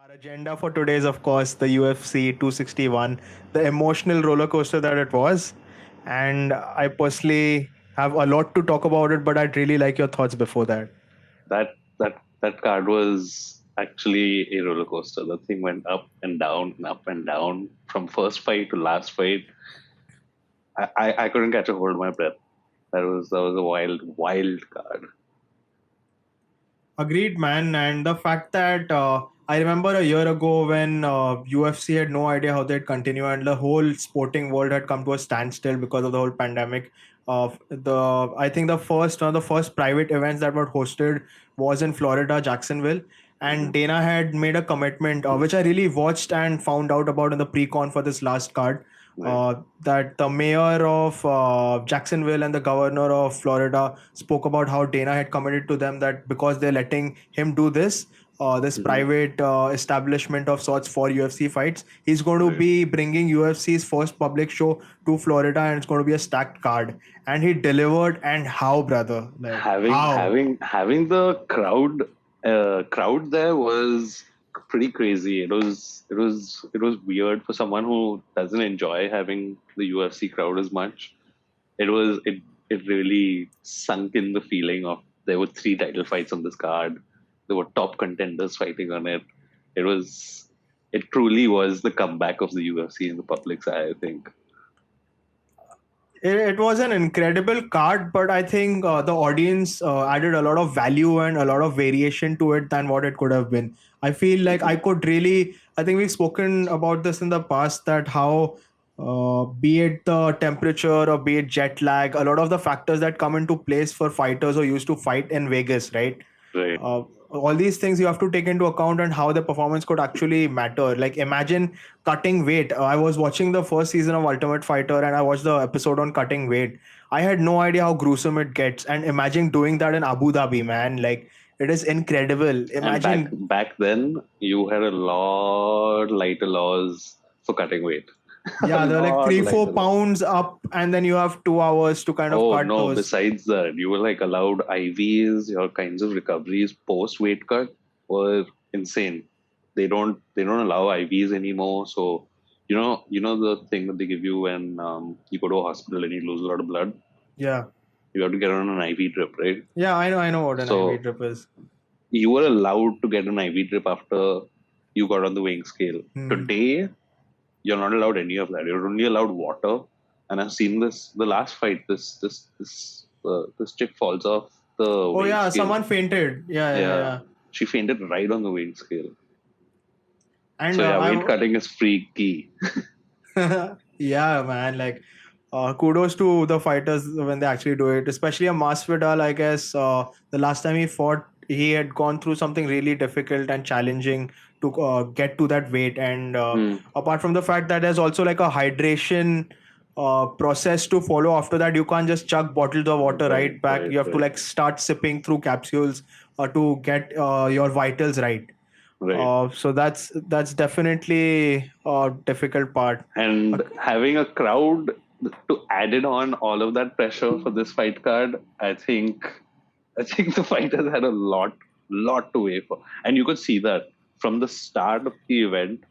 Our agenda for today is, of course, the UFC 261, the emotional roller coaster that it was. And I personally have a lot to talk about it, but I'd really like your thoughts before that. That card was actually a roller coaster. The thing went up and down and up and down from first fight to last fight. I couldn't catch a hold of my breath. That was a wild card. Agreed, man. And the fact that I remember a year ago when UFC had no idea how they'd continue, and the whole sporting world had come to a standstill because of the whole pandemic. I think one of the first private events that were hosted was in Florida, Jacksonville, and Dana had made a commitment, which I really watched and found out about in the pre-con for this last card. That the mayor of Jacksonville and the governor of Florida spoke about how Dana had committed to them that because they're letting him do this private establishment of sorts for UFC fights, he's going to be bringing UFC's first public show to Florida, and it's going to be a stacked card. And he delivered, and how, brother? Like having how? having the crowd there was pretty crazy. It was weird for someone who doesn't enjoy having the UFC crowd as much. It really sunk in the feeling of there were three title fights on this card. There were top contenders fighting on it. It truly was the comeback of the UFC in the public's eye, I think. It was an incredible card, but I think the audience added a lot of value and a lot of variation to it than what it could have been. I feel like I think we've spoken about this in the past that how, be it the temperature or be it jet lag, a lot of the factors that come into place for fighters who used to fight in Vegas, right? Right. All these things you have to take into account and how the performance could actually matter. Like imagine cutting weight. I was watching the first season of Ultimate Fighter and I watched the episode on cutting weight. I had no idea how gruesome it gets, and imagine doing that in Abu Dhabi, man. Like it is incredible. And back Imagine. back then, you had a lot lighter laws for cutting weight. A Yeah, they're like lot three, four lighter laws. pounds up, and then you have 2 hours to kind of Oh cut no! those. Besides that, you were like allowed IVs. Your kinds of recoveries post weight cut were insane. They don't allow IVs anymore. So you know the thing that they give you when you go to a hospital and you lose a lot of blood. Yeah. You have to get on an IV drip, right? Yeah, I know what an IV So drip is. you were allowed to get an IV drip after you got on the weighing scale. Hmm. Today, you're not allowed any of that. You're only allowed water. And I've seen this the last fight. This chick falls off the Oh weighing yeah, scale. someone fainted. Yeah, Yeah. she fainted right on the weighing scale. And So yeah, weight I cutting is freaky. yeah, man. Like, kudos to the fighters when they actually do it. Especially a Masvidal, I guess. The last time he fought, he had gone through something really difficult and challenging to get to that weight. And Hmm. apart from the fact that there's also like a hydration process to follow after that, you can't just chug bottles of water Right, right back. right, You have to right, like start sipping through capsules to get your vitals right. right. So that's definitely a difficult part. And having a crowd to add in on all of that pressure for this fight card, I think the fighters had a lot to wait for. And you could see that from the start of the event,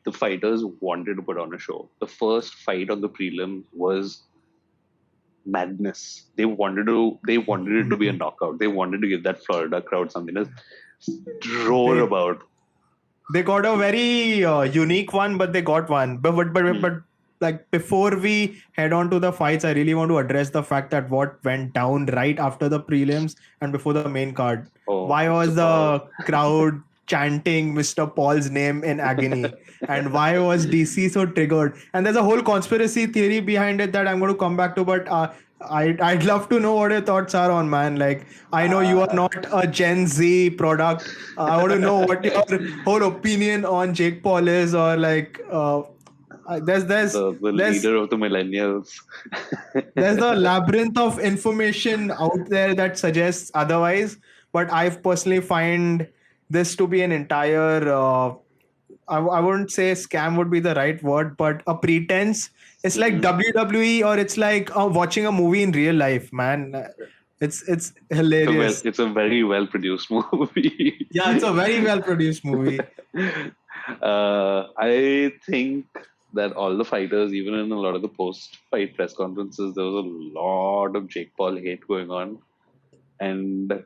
the fighters wanted to put on a show. The first fight on the prelims was madness. They wanted it to be a knockout. They wanted to give that Florida crowd something to roar They about. they got a very unique one, but they got one. But like before we head on to the fights, I really want to address the fact that what went down right after the prelims and before the main card. Oh, Why Mr. was Paul. the crowd chanting Mr. Paul's name in agony? And why was DC so triggered? And there's a whole conspiracy theory behind it that I'm going to come back to, but I'd love to know what your thoughts are on, man. Like I know you are Uh, not a Gen Z product. I want to know what your whole opinion on Jake Paul is, or like the there's leader of the millennials. there's a labyrinth of information out there that suggests otherwise, but I personally find this to be an entire I wouldn't say scam would be the right word, but a pretense. It's like Mhm. WWE, or it's like watching a movie in real life, man. It's hilarious. It's a very well produced movie. Yeah, it's a very well produced movie. I think that all the fighters, even in a lot of the post-fight press conferences, there was a lot of Jake Paul hate going on, and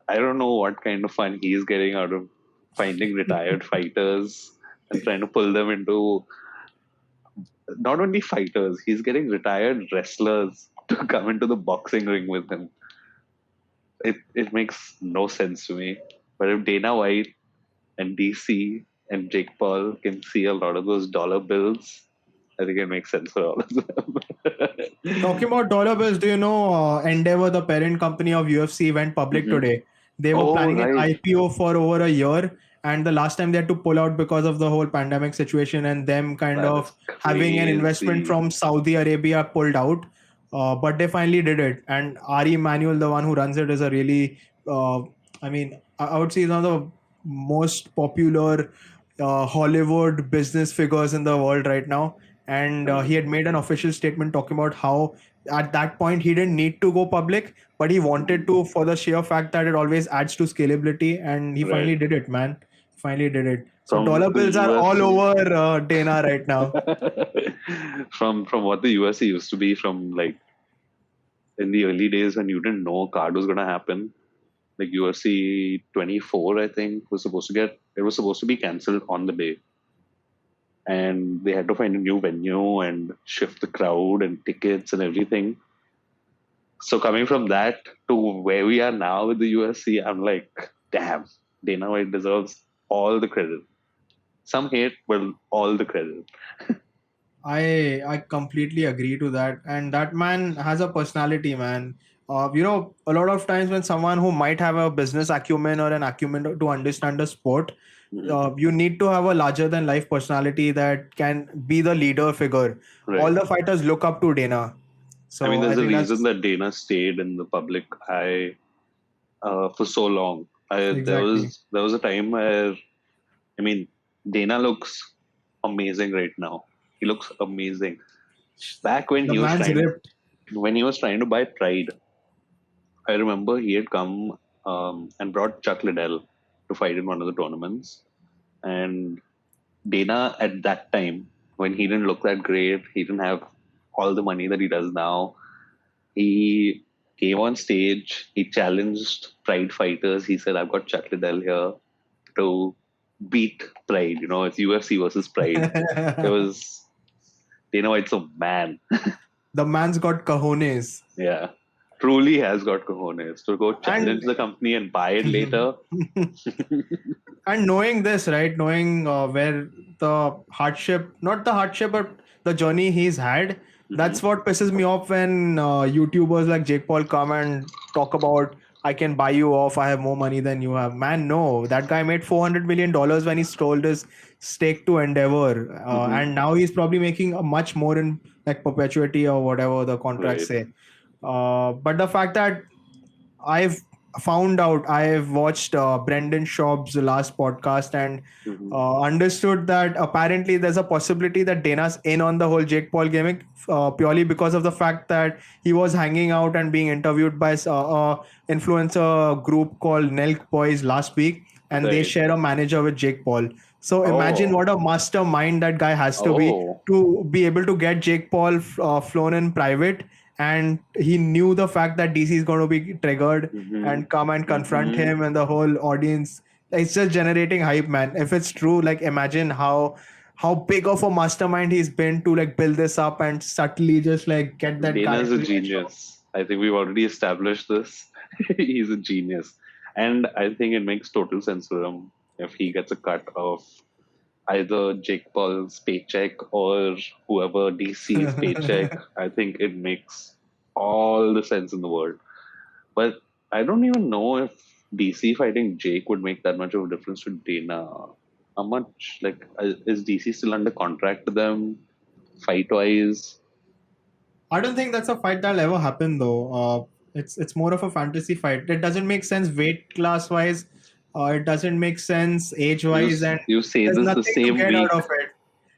I don't know what kind of fun he's getting out of finding retired fighters and trying to pull them into not only fighters, he's getting retired wrestlers to come into the boxing ring with him. It makes no sense to me. But if Dana White and DC and Jake Paul can see a lot of those dollar bills, I think it makes sense for all of them. Talking about dollar bills, do you know Endeavor, the parent company of UFC, went public today? They were planning an Right. IPO for over a year, and the last time they had to pull out because of the whole pandemic situation and them kind That of is having an investment crazy. from Saudi Arabia pulled out. But they finally did it. And Ari Emanuel, the one who runs it, is a really, I would say he's one of the most popular Hollywood business figures in the world right now. And he had made an official statement talking about how at that point he didn't need to go public, but he wanted to for the sheer fact that it always adds to scalability, and he Right. finally did it, man. Finally did it. So From dollar the bills are all UFC. over Dana right now. From what the UFC used to be, from like in the early days when you didn't know a card was gonna happen. Like UFC 24, I think, was supposed to be cancelled on the day. And they had to find a new venue and shift the crowd and tickets and everything. So coming from that to where we are now with the UFC, I'm like, damn, Dana White deserves all the credit. Some hate, but all the credit. I completely agree to that, and that man has a personality, man. A lot of times when someone who might have a business acumen or an acumen to understand the sport, Mhm. you need to have a larger than life personality that can be the leader figure. All Right. the fighters look up to Dana, I mean, so I there's a think reason that's that Dana stayed in the public eye for so long. exactly There was a time where, I mean, Dana looks amazing right now. He looks amazing. Back the man's ripped. when he was trying to buy Pride, I remember he had come and brought Chuck Liddell to fight in one of the tournaments. And Dana at that time, when he didn't look that great, he didn't have all the money that he does now. He came on stage, he challenged Pride fighters. He said, I've got Chuck Liddell here to beat Pride. You know, it's UFC versus Pride. It was, Dana White's a man. The man's got cojones, Yeah. Truly has got cojones to go and challenge the company and buy it later. and knowing this, right, knowing where the hardship, not the hardship, but the journey he's had, Hmm. that's what pisses me off when YouTubers like Jake Paul come and talk about, I can buy you off, I have more money than you have. Man, no, that guy made $400 million when he sold his stake to Endeavor, Hmm. and now he's probably making a much more in like perpetuity or whatever the contracts Right. say. But the fact that I've found out, I've watched Brendan Schaub's last podcast and Hmm. understood that apparently there's a possibility that Dana's in on the whole Jake Paul gimmick purely because of the fact that he was hanging out and being interviewed by a influencer group called Nelk Boys last week, and they Right. share a manager with Jake Paul. So imagine Oh. what a mastermind that guy has Oh. to be able to get Jake Paul flown in private, and he knew the fact that DC is going to be triggered Hmm. and come and confront Hmm. him and the whole audience. It's just generating hype, man. If it's true, like imagine how big of a mastermind he's been to like build this up and subtly just like get that guy Dana's a into your show. genius. I think we've already established this. He's a genius. And I think it makes total sense for him if he gets a cut of either Jake Paul's paycheck or whoever DC's paycheck. I think it makes all the sense in the world. But I don't even know if DC fighting Jake would make that much of a difference to Dana. How much, like, is DC still under contract to them, fight wise? I don't think that's a fight that'll ever happen though. It's more of a fantasy fight. It doesn't make sense weight class wise. It doesn't make sense age You wise, and you say there's this the nothing to same get out week. of it.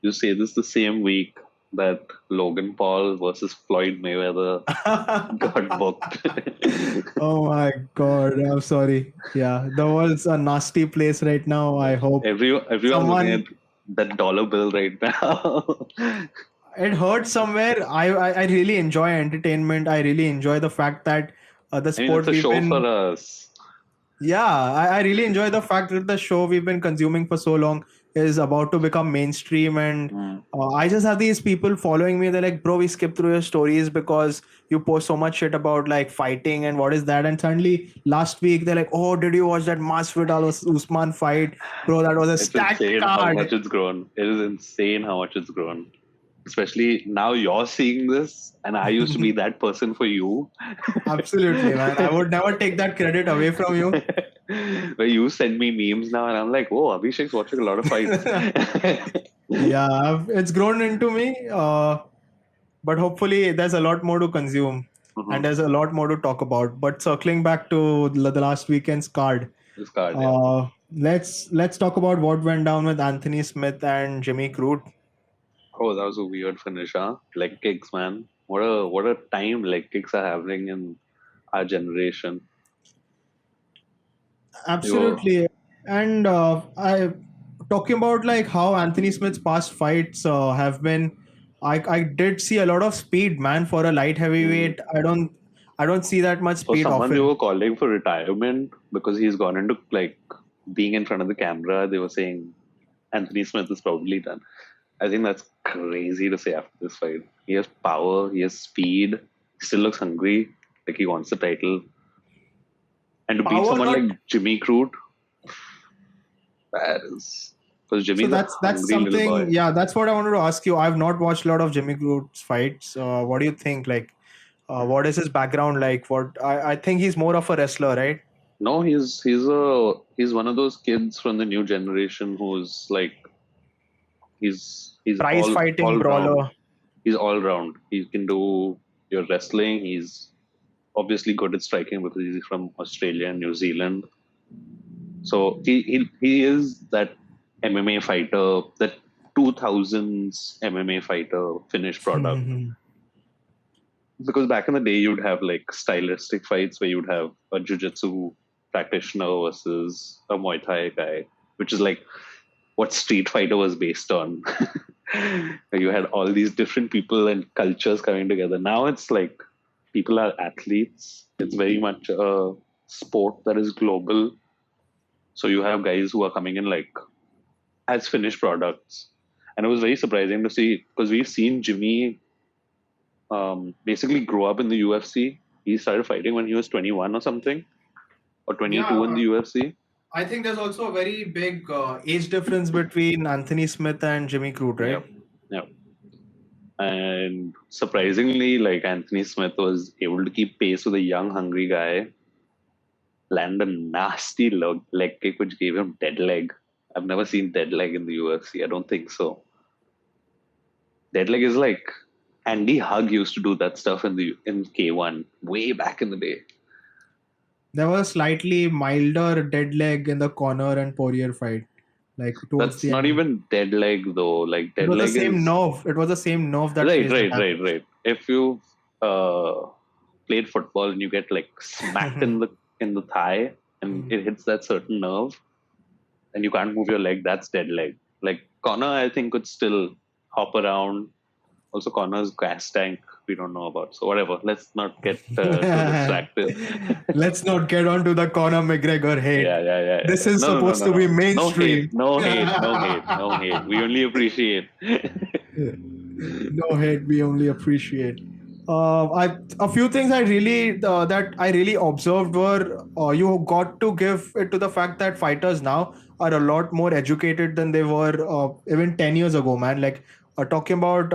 You say this the same week that Logan Paul versus Floyd Mayweather got booked. Oh my God, I'm sorry. Yeah, the world's a nasty place right now. I hope Everyone's looking at someone that dollar bill right now. it hurts somewhere. I really enjoy entertainment. I really enjoy the fact that the I mean, it's sport a we've show for been us. yeah, I really enjoy the fact that the show we've been consuming for so long is about to become mainstream. And Mm. I just have these people following me. They're like, bro, we skip through your stories because you post so much shit about like fighting and what is that. And suddenly last week, they're like, oh, did you watch that Masvidal Usman fight? Bro, that was a It's stacked insane how card. much it's grown. It is insane how much it's grown. Especially now you're seeing this, and I used to be that person for you. Absolutely, man. I would never take that credit away from you. Where you send me memes now, and I'm like, oh, Abhishek's watching a lot of fights. Yeah, it's grown into me. But hopefully, there's a lot more to consume and Mhm. there's a lot more to talk about. But circling back to the last weekend's card, This card, yeah. uh, let's talk about what went down with Anthony Smith and Jimmy Crute. Oh, that was a weird finish, huh? Leg kicks, man. What a time leg kicks are happening in our generation. They were Absolutely, and I talking about like how Anthony Smith's past fights have been. I did see a lot of speed, man, for a light mm, heavyweight. I don't see that much for speed someone they often. were calling for retirement because he's gone into like being in front of the camera. They were saying Anthony Smith is probably done. I think that's crazy to say after this fight. He has power, he has speed, he still looks hungry, like he wants the title. And to beat Power someone not. like Jimmy Crute, that is because So Jimmy's a that's hungry little something. boy. Yeah, that's what I wanted to ask you. I've not watched a lot of Jimmy Crute's fights. What do you think? Like, what is his background like? What I think he's more of a wrestler, right? No, he's one of those kids from the new generation who's like he's Prize fighting all round. brawler. He's all round. He can do your wrestling. He's obviously good at striking because he's from Australia and New Zealand. So he is that MMA fighter, that 2000s MMA fighter finished product. Because back in the day, you'd have like stylistic fights where you'd have a jiu-jitsu practitioner versus a Muay Thai guy, which is like what Street Fighter was based on. You had all these different people and cultures coming together. Now it's like people are athletes. It's very much a sport that is global. So you have guys who are coming in like as finished products. And it was very surprising to see because we've seen Jimmy basically grow up in the UFC. He started fighting when he was 21 or something, or 22 in Yeah, the UFC. I think there's also a very big age difference between Anthony Smith and Jimmy Crute, right? Yep. Yep. And surprisingly, like Anthony Smith was able to keep pace with a young, hungry guy, land a nasty leg kick, which gave him dead leg. I've never seen dead leg in the UFC. I don't think so. Dead leg is like Andy Hug used to do that stuff in K1 way back in the day. There was a slightly milder dead leg in the Connor and Poirier fight, like towards That's the not end. even dead leg though. Like It dead was the leg same is nerve. It was the same nerve that right, faced the right, right, damage. right. If you played football and you get like smacked in the thigh and it hits that certain nerve and you can't move your leg, that's dead leg. Like Connor, I think could still hop around. Also, Connor's gas tank we don't know about. So whatever. Let's not get too distracted. Let's not get onto the Conor McGregor hate. Yeah. This is No, no, no, supposed no, to be no. No mainstream. hate, no hate, no hate, no hate. We only appreciate. No hate, we only appreciate. A few things I really that I really observed were you got to give it to the fact that fighters now are a lot more educated than they were even 10 years ago, man. Like talking about.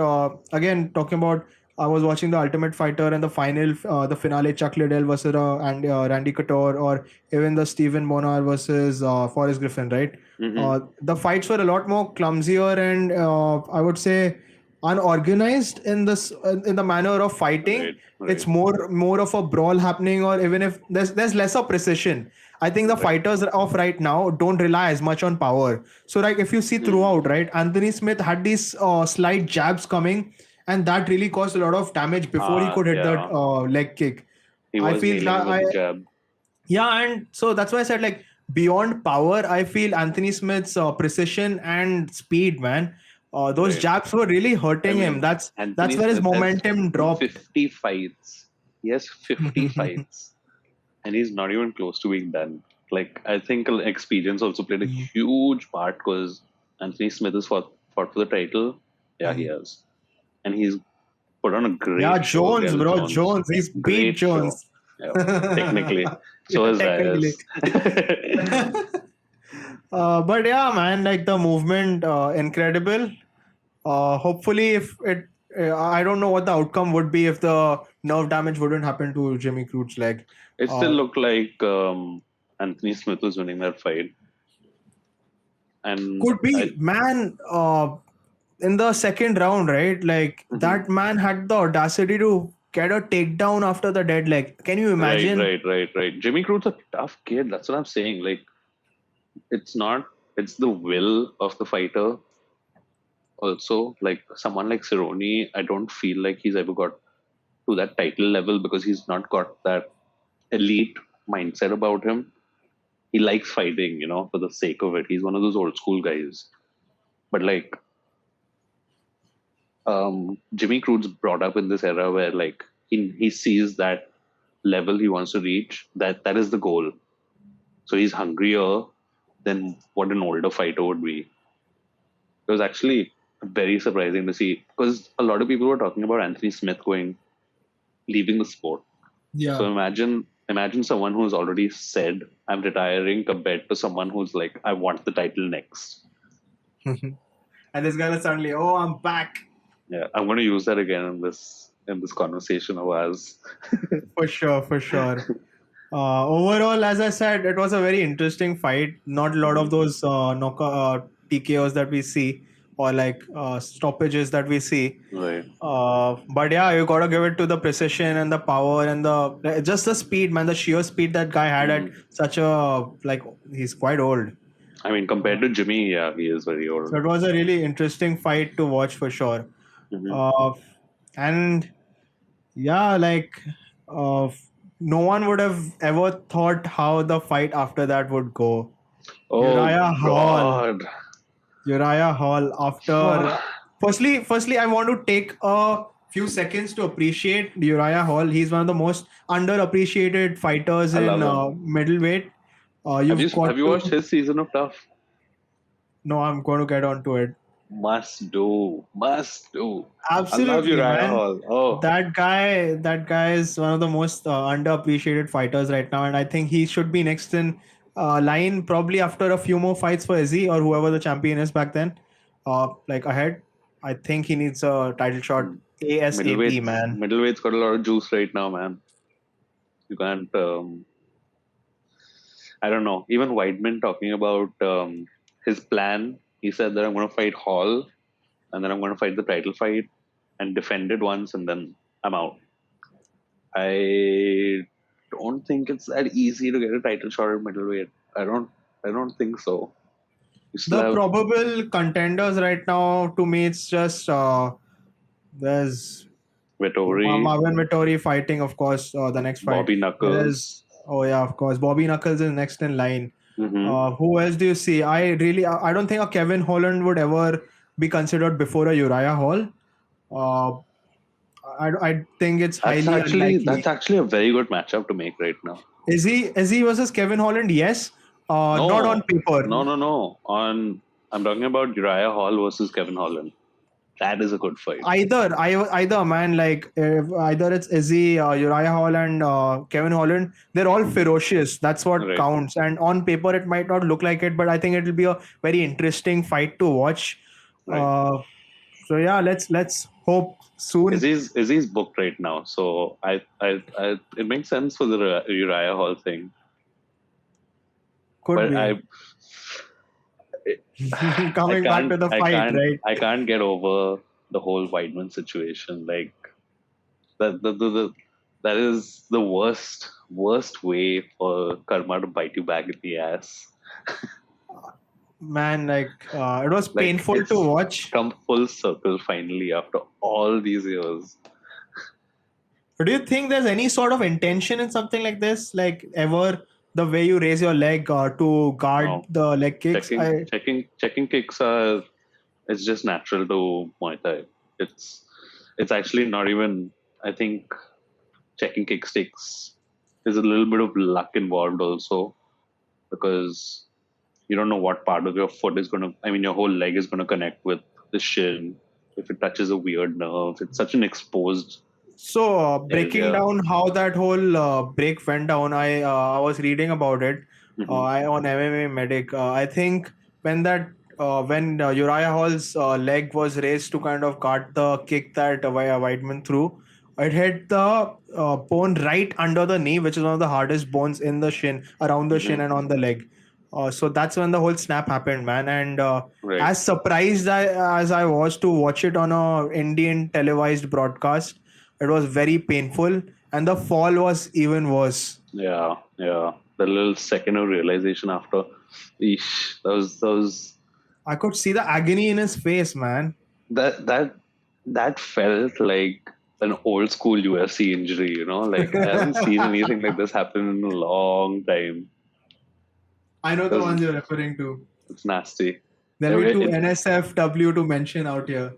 I was watching the Ultimate Fighter and the finale, Chuck Liddell versus Randy Couture, or even the Stephen Bonar versus Forrest Griffin, right? Hmm. The fights were a lot more clumsier and I would say unorganized in the manner of fighting. Right, It's right, more of a brawl happening, or even if there's lesser precision. I think the right. fighters of right now don't rely as much on power. So like if you see Hmm. throughout, right, Anthony Smith had these slight jabs coming, and that really caused a lot of damage before he could hit that Yeah, leg kick. he I was feel nailing him that with the jab. yeah, and so that's why I said like beyond power, I feel Anthony Smith's precision and speed, man. Those Right. jabs were really I hurting him. mean, That's Anthony where his Smith has momentum dropped. 50 fights. He has 50 fights, and he's not even close to being done. Like, I think experience also played a huge part because Anthony Smith has fought for the title. Yeah, he has. And he's put on a Yeah, great show Jones, against bro, Jones. Jones. He's beat Great show. Jones. Yeah, technically. So Yeah, is technically. Reyes. But yeah, man, like the movement, incredible. Hopefully, if it, I don't know what the outcome would be if the nerve damage wouldn't happen to Jimmy Crute's leg. It still Uh, looked like Anthony Smith was winning that fight. And could be, man. In the second round, right? Like Mhm. that man had the audacity to get a takedown after the dead leg. Can you Right, imagine? right, right, right. Jimmy Crute's a tough kid. That's what I'm saying. Like, it's not, it's the will of the fighter. Also, like someone like Cerrone, I don't feel like he's ever got to that title level because he's not got that elite mindset about him. He likes fighting, for the sake of it. He's one of those old school guys. But like, Jimmy Crute's brought up in this era where like he sees that level he wants to reach. That is the goal. So he's hungrier than what an older fighter would be. It was actually very surprising to see because a lot of people were talking about Anthony Smith leaving the sport. So Yeah. imagine someone who's already said I'm retiring compared to someone who's like I want the title next. And this guy is suddenly, oh, I'm back. Yeah, I'm going to use that again in this conversation of ours. For sure, for sure. Overall, as I said, it was a very interesting fight. Not a lot of Mhm. those TKOs that we see, or like stoppages that we see. Right. But yeah, you gotta give it to the precision and the power and the just the speed, man. The sheer speed that guy had at Mhm. such a like he's quite old. I mean, compared to Jimmy, yeah, he is very So old. it was a really interesting fight to watch for sure. Hmm. Uh, and yeah, like uh, no one would have ever thought how the fight after that would go. Oh Uriah Hall. God. Uriah Hall after firstly I want to take a few seconds to appreciate Uriah Hall. He's one of the most underappreciated fighters I in love him. middleweight. Have you You've got have you watched to his season of Tough? no, I'm going to get onto it. Must do, must do. I love Absolutely, Uriah man. Hall. Oh, That guy is one of the most underappreciated fighters right now, and I think he should be next in line probably after a few more fights for Izzy or whoever the champion is back then. Like ahead, I think he needs a title shot ASAP, man. middleweight's got a lot of juice right now, man. You can't. I don't know. Even Weidman talking about his plan. He said that I'm going to fight Hall, and then I'm going to fight the title fight and defend it once, and then I'm out. I don't think it's that easy to get a title shot at middleweight. I don't. I don't think so. You still The have probable contenders right now to me, it's just there's Vettori, Marvin Vittori fighting, of course, the next fight. Bobby There is, Knuckles. oh yeah, of course, Bobby Knuckles is next in line. Hmm. Who else do you see? I don't think a Kevin Holland would ever be considered before a Uriah Hall. Uh, I think it's That's highly actually that's unlikely. actually a very good matchup to make right now. Is he versus Kevin Holland? Yes. Not on No, paper. no, no, no. I'm talking about Uriah Hall versus Kevin Holland. That is a good fight. Either man, like if either it's Izzy, Uriah Hall, and Kevin Holland. They're all Mhm. ferocious. That's what Right, counts. And on paper, it might not look like it, but I think it'll be a very interesting fight to watch. right. Uh, so yeah, let's hope soon. Izzy's booked right now, so I it makes sense for the Uriah Hall thing. Could But be I coming back can't to the I fight, can't right? I can't get over. the whole Weidman situation. Like that is the worst way for karma to bite you back in the ass. Man, like it was Like painful to it's watch. come full circle finally after all these years. But do you think there's any sort of intention in something like this? Like ever the way you raise your leg to guard No, the leg kicks? checking kicks are, it's just natural to Muay Thai. It's actually not even. I think checking kick sticks is a little bit of luck involved also, because you don't know what part of your foot is going to. I mean, your whole leg is going to connect with the shin. If it touches a weird nerve, it's such an exposed So breaking area. down how that whole break went down, I was reading about it. Hmm. I on MMA Medic. I think when Uriah Hall's leg was raised to kind of guard the kick that Weidman threw, it hit the bone right under the knee, which is one of the hardest bones in the shin, around the shin Hmm. and on the leg. So that's when the whole snap happened, man. And Right. as surprised as I was to watch it on a Indian televised broadcast, it was very painful, and the fall was even worse. Yeah. Yeah. The little second of realization after, eesh, those I could see the agony in his face, man. that that that felt like an old school UFC injury. Like I haven't seen anything like this happen in a long time. I know the Because ones you're referring to. it's nasty. There'll be two NSFW to mention out here.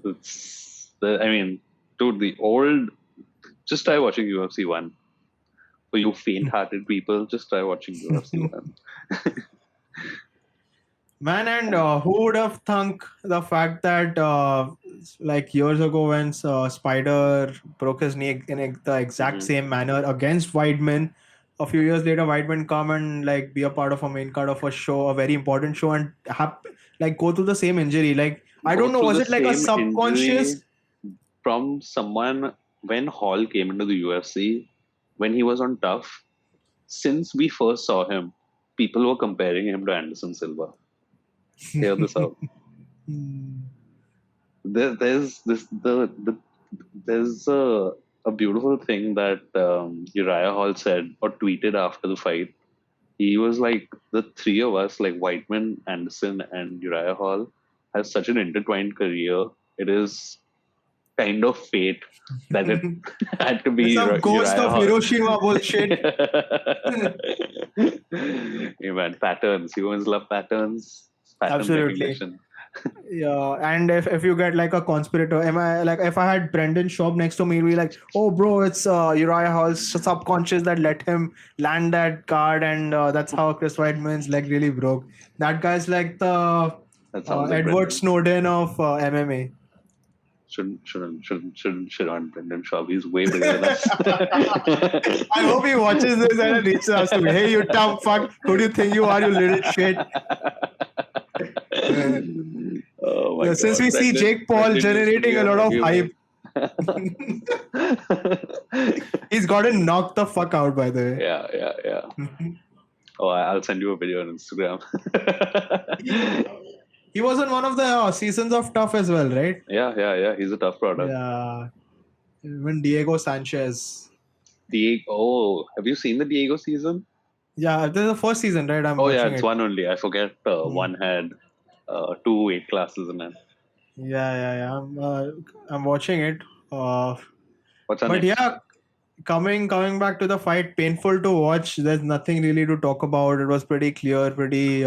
I mean, dude, the old. Just try watching UFC one. For you faint-hearted people, just try watching UFC one. Man, and who would have thunk the fact that like years ago when Spider broke his knee in the exact Mhm. same manner against Weidman, a few years later Weidman come and like be a part of a main card of a show, a very important show, and like go through the same injury. Like I Go don't know, through was the it like a same injury subconscious? from someone when Hall came into the UFC, when he was on tough. Since we first saw him, people were comparing him to Anderson Silva. Hear this out. Hmm. There's there's a beautiful thing that Uriah Hall said or tweeted after the fight. He was like, the three of us, like Weidman, Anderson, and Uriah Hall, have such an intertwined career. It is kind of fate that it had to It's be some ghost Uriah of Hall. Hiroshima bullshit. Yeah, man, patterns. Humans love patterns. Pattern Absolutely. recognition. Yeah, and if you get like a conspirator, am I like if I had Brendan Schaub next to me, he'd be like, "Oh, bro, it's Uriah Hall's subconscious that let him land that card, and that's how Chris Weidman's leg really broke." That guy's like the That sounds like Edward Brendan. Snowden of MMA. Shouldn't shit on Brendan Schaub. He's way bigger than us. I hope he watches this and reaches out to me. Hey, you dumb fuck! Who do you think you are, you little shit? Oh my Since god, we see Jake Paul Brendan used to be generating a a lot of heavyweight. hype, he's gotten knocked the fuck out, by the way. Yeah. Oh, I'll send you a video on Instagram. He was in one of the seasons of Tough as well, right? Yeah. He's a tough product. Yeah. Even Diego Sanchez. Have you seen the Diego season? Yeah, this is the first season, right? I'm Oh yeah, watching it's it. one only. I forget. One had two weight classes in it. Yeah. I'm watching it. What's our But next? yeah, coming back to the fight, painful to watch. There's nothing really to talk about. It was pretty clear, pretty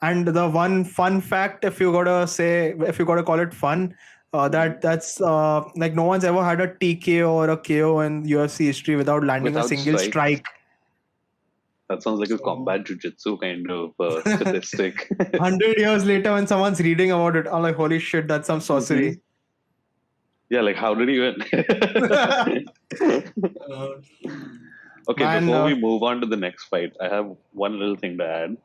and the one fun fact, if you gotta call it fun, that's like no one's ever had a TKO or a KO in UFC history without landing a Without single strikes. strike. That sounds like a So, combat jiu-jitsu kind of statistic. 100 years later, when someone's reading about it, I'm like, holy shit, that's some sorcery. Yeah, like how did he win? Okay, Man, before we move on to the next fight, I have one little thing to add.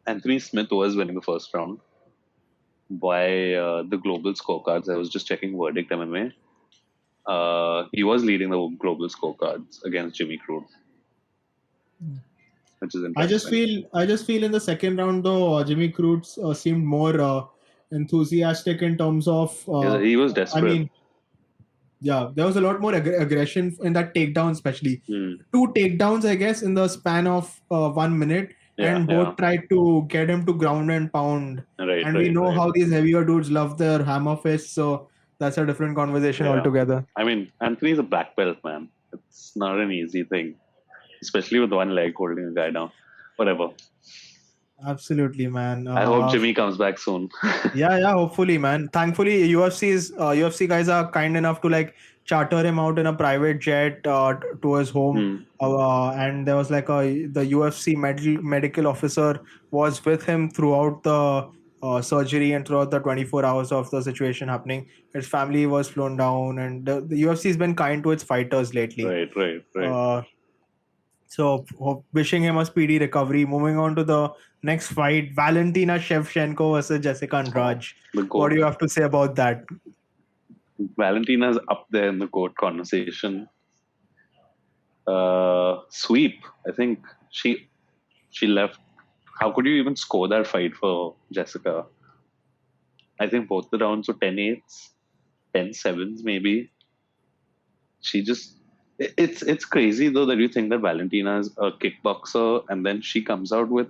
Anthony Smith was winning the first round by the global scorecards. I was just checking Verdict MMA. He was leading the global scorecards against Jimmy Crute, which is I just interesting. feel in the second round though, Jimmy Crute seemed more enthusiastic in terms of. He was I desperate. mean, yeah, there was a lot more aggression in that takedown, especially Hmm. two takedowns, I guess, in the span of 1 minute, Yeah, and yeah. both tried to get him to ground and pound. Right, And we right, know right. how these heavier dudes love their hammer fists, so that's a different conversation Yeah. altogether. I mean, Anthony's a black belt, man. It's not an easy thing, especially with one leg holding a guy down. Whatever. Absolutely, man. I hope Jimmy comes back soon. Yeah, hopefully, man. Thankfully, UFC guys are kind enough to like charter him out in a private jet to his home. Hmm. And there was like the UFC medical officer was with him throughout the surgery and throughout the 24 hours of the situation happening. His family was flown down, and the UFC has been kind to its fighters lately. Right, right, right. Uh, wishing him a speedy recovery. Moving on to the next fight, Valentina Shevchenko versus Jessica Oh, Andrade. the What do GOAT. you have to say about that? Valentina's up there in the GOAT conversation. Sweep. I think she left. How could you even score that fight for Jessica? I think both the rounds were 10-8s, 10-7s maybe. She just it's crazy though that you think that Valentina is a kickboxer and then she comes out with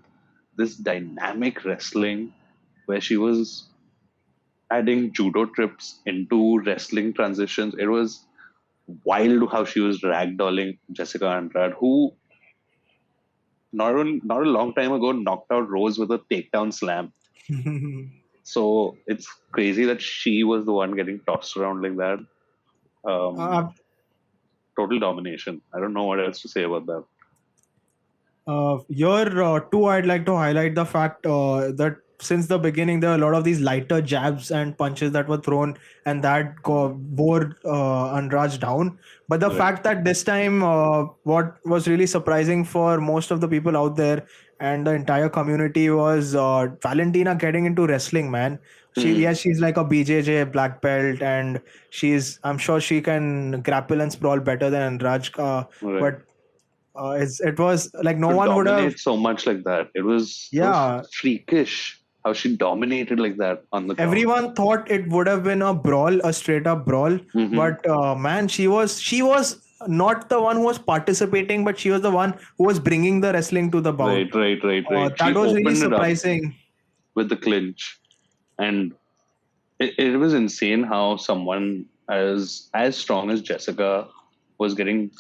this dynamic wrestling where she was adding judo trips into wrestling transitions. It was wild how she was ragdolling Jessica Andrade, who not a long time ago knocked out Rose with a takedown slam. So it's crazy that she was the one getting tossed around like that. uh, Total domination. I don't know what else to say about that. Too, I'd like to highlight the fact that since the beginning, there are a lot of these lighter jabs and punches that were thrown, and that bore Andrade down. But the Right. fact that this time, what was really surprising for most of the people out there and the entire community was Valentina getting into wrestling, man. Hmm. She's like a BJJ black belt, and I'm sure she can grapple and sprawl better than Andrade. Right. But it was like no To one would have. dominate so much like that, it was Yeah, freakish how she dominated like that on the ground. everyone thought it would have been a brawl, a straight up brawl. Hmm. But man, she was not the one who was participating, but she was the one who was bringing the wrestling to the bout. Right, right, right, right. That She was really opened it up surprising. with the clinch, and it was insane how someone as strong as Jessica was getting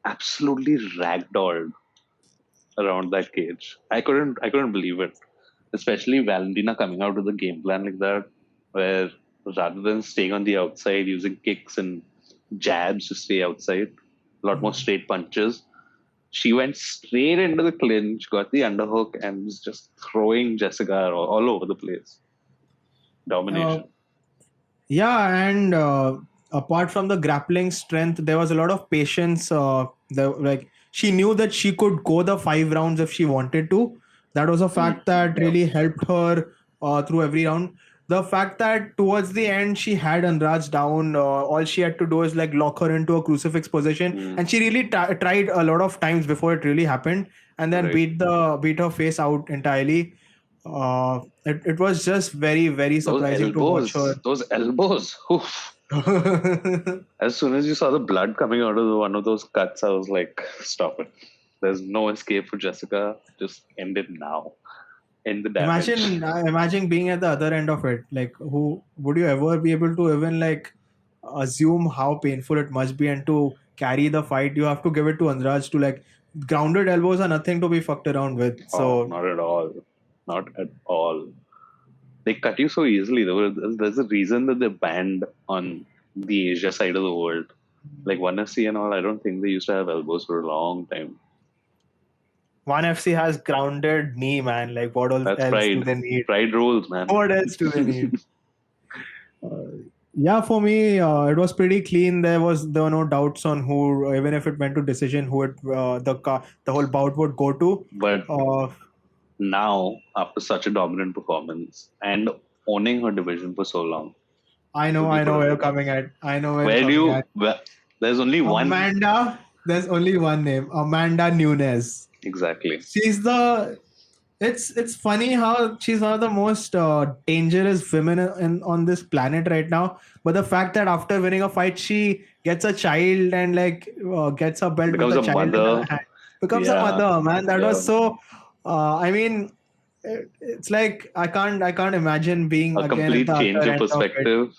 absolutely ragdolled around that cage. I couldn't believe it. Especially Valentina coming out with a game plan like that, where rather than staying on the outside using kicks and jabs to stay outside, a lot more straight punches. She went straight into the clinch, got the underhook, and was just throwing Jessica all over the place. Uh, Domination. Yeah, and apart from the grappling strength, there was a lot of patience. Like she knew that she could go the 5 rounds if she wanted to. That was a Mm. fact that Yeah. really helped her through every round. The fact that towards the end she had Andrade down, all she had to do is like lock her into a crucifix position, Mm. and she really tried a lot of times before it really happened, and then Right. beat her face out entirely. It was just very, very surprising to watch her. Those elbows. Oof. As soon as you saw the blood coming out of one of those cuts, I was like, stop it. There's no escape for Jessica. Just end it now. End the damage. Imagine being at the other end of it. Like, who would you ever be able to even like assume how painful it must be, and to carry the fight, you have to give it to Andrade to like grounded elbows are nothing to be fucked around with. Oh, So not at all. Not at all. They cut you so easily. There's a reason that they're banned on the Asia side of the world. Like ONE FC and all, I don't think they used to have elbows for a long time. ONE FC has grounded knee, man. Like, what else That's do pride. they need? Pride rules, man. What else do they need? Yeah, for me, it was pretty clean. There were no doubts on who, even if it went to decision, who the whole bout would go to. But Uh, now, after such a dominant performance and owning her division for so long, who do you I put know on where the you're top? coming at. I know where you're Where do coming at. you? There's only one. Amanda. There's only one name, Amanda Nunes. Exactly. She's the It's funny how she's one of the most dangerous women on this planet right now. But the fact that after winning a fight, she gets a child and like gets a belt with Becomes the a child in her mother. hand, becomes a Yeah, mother. Man, that yeah. was so. I mean, it's like I can't imagine being A again at complete the change other of end of it. perspective.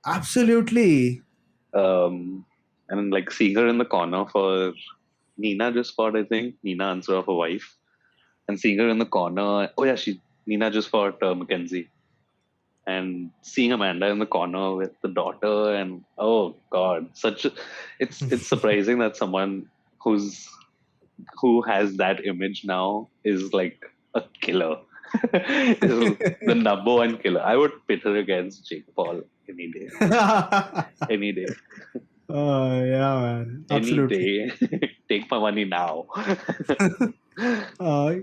Absolutely. Um, and like seeing her in the corner for Nina just fought, I think. Nina answered of a wife. And seeing her in the corner. Oh, yeah, Nina just fought Mackenzie. And seeing Amanda in the corner with the daughter, and oh god, it's surprising that someone who's who has that image now is like a killer. Is the number one killer. I would pit her against Jake Paul any day. Any day. Yeah, man. Any Absolutely. day. Take my money now. Uh,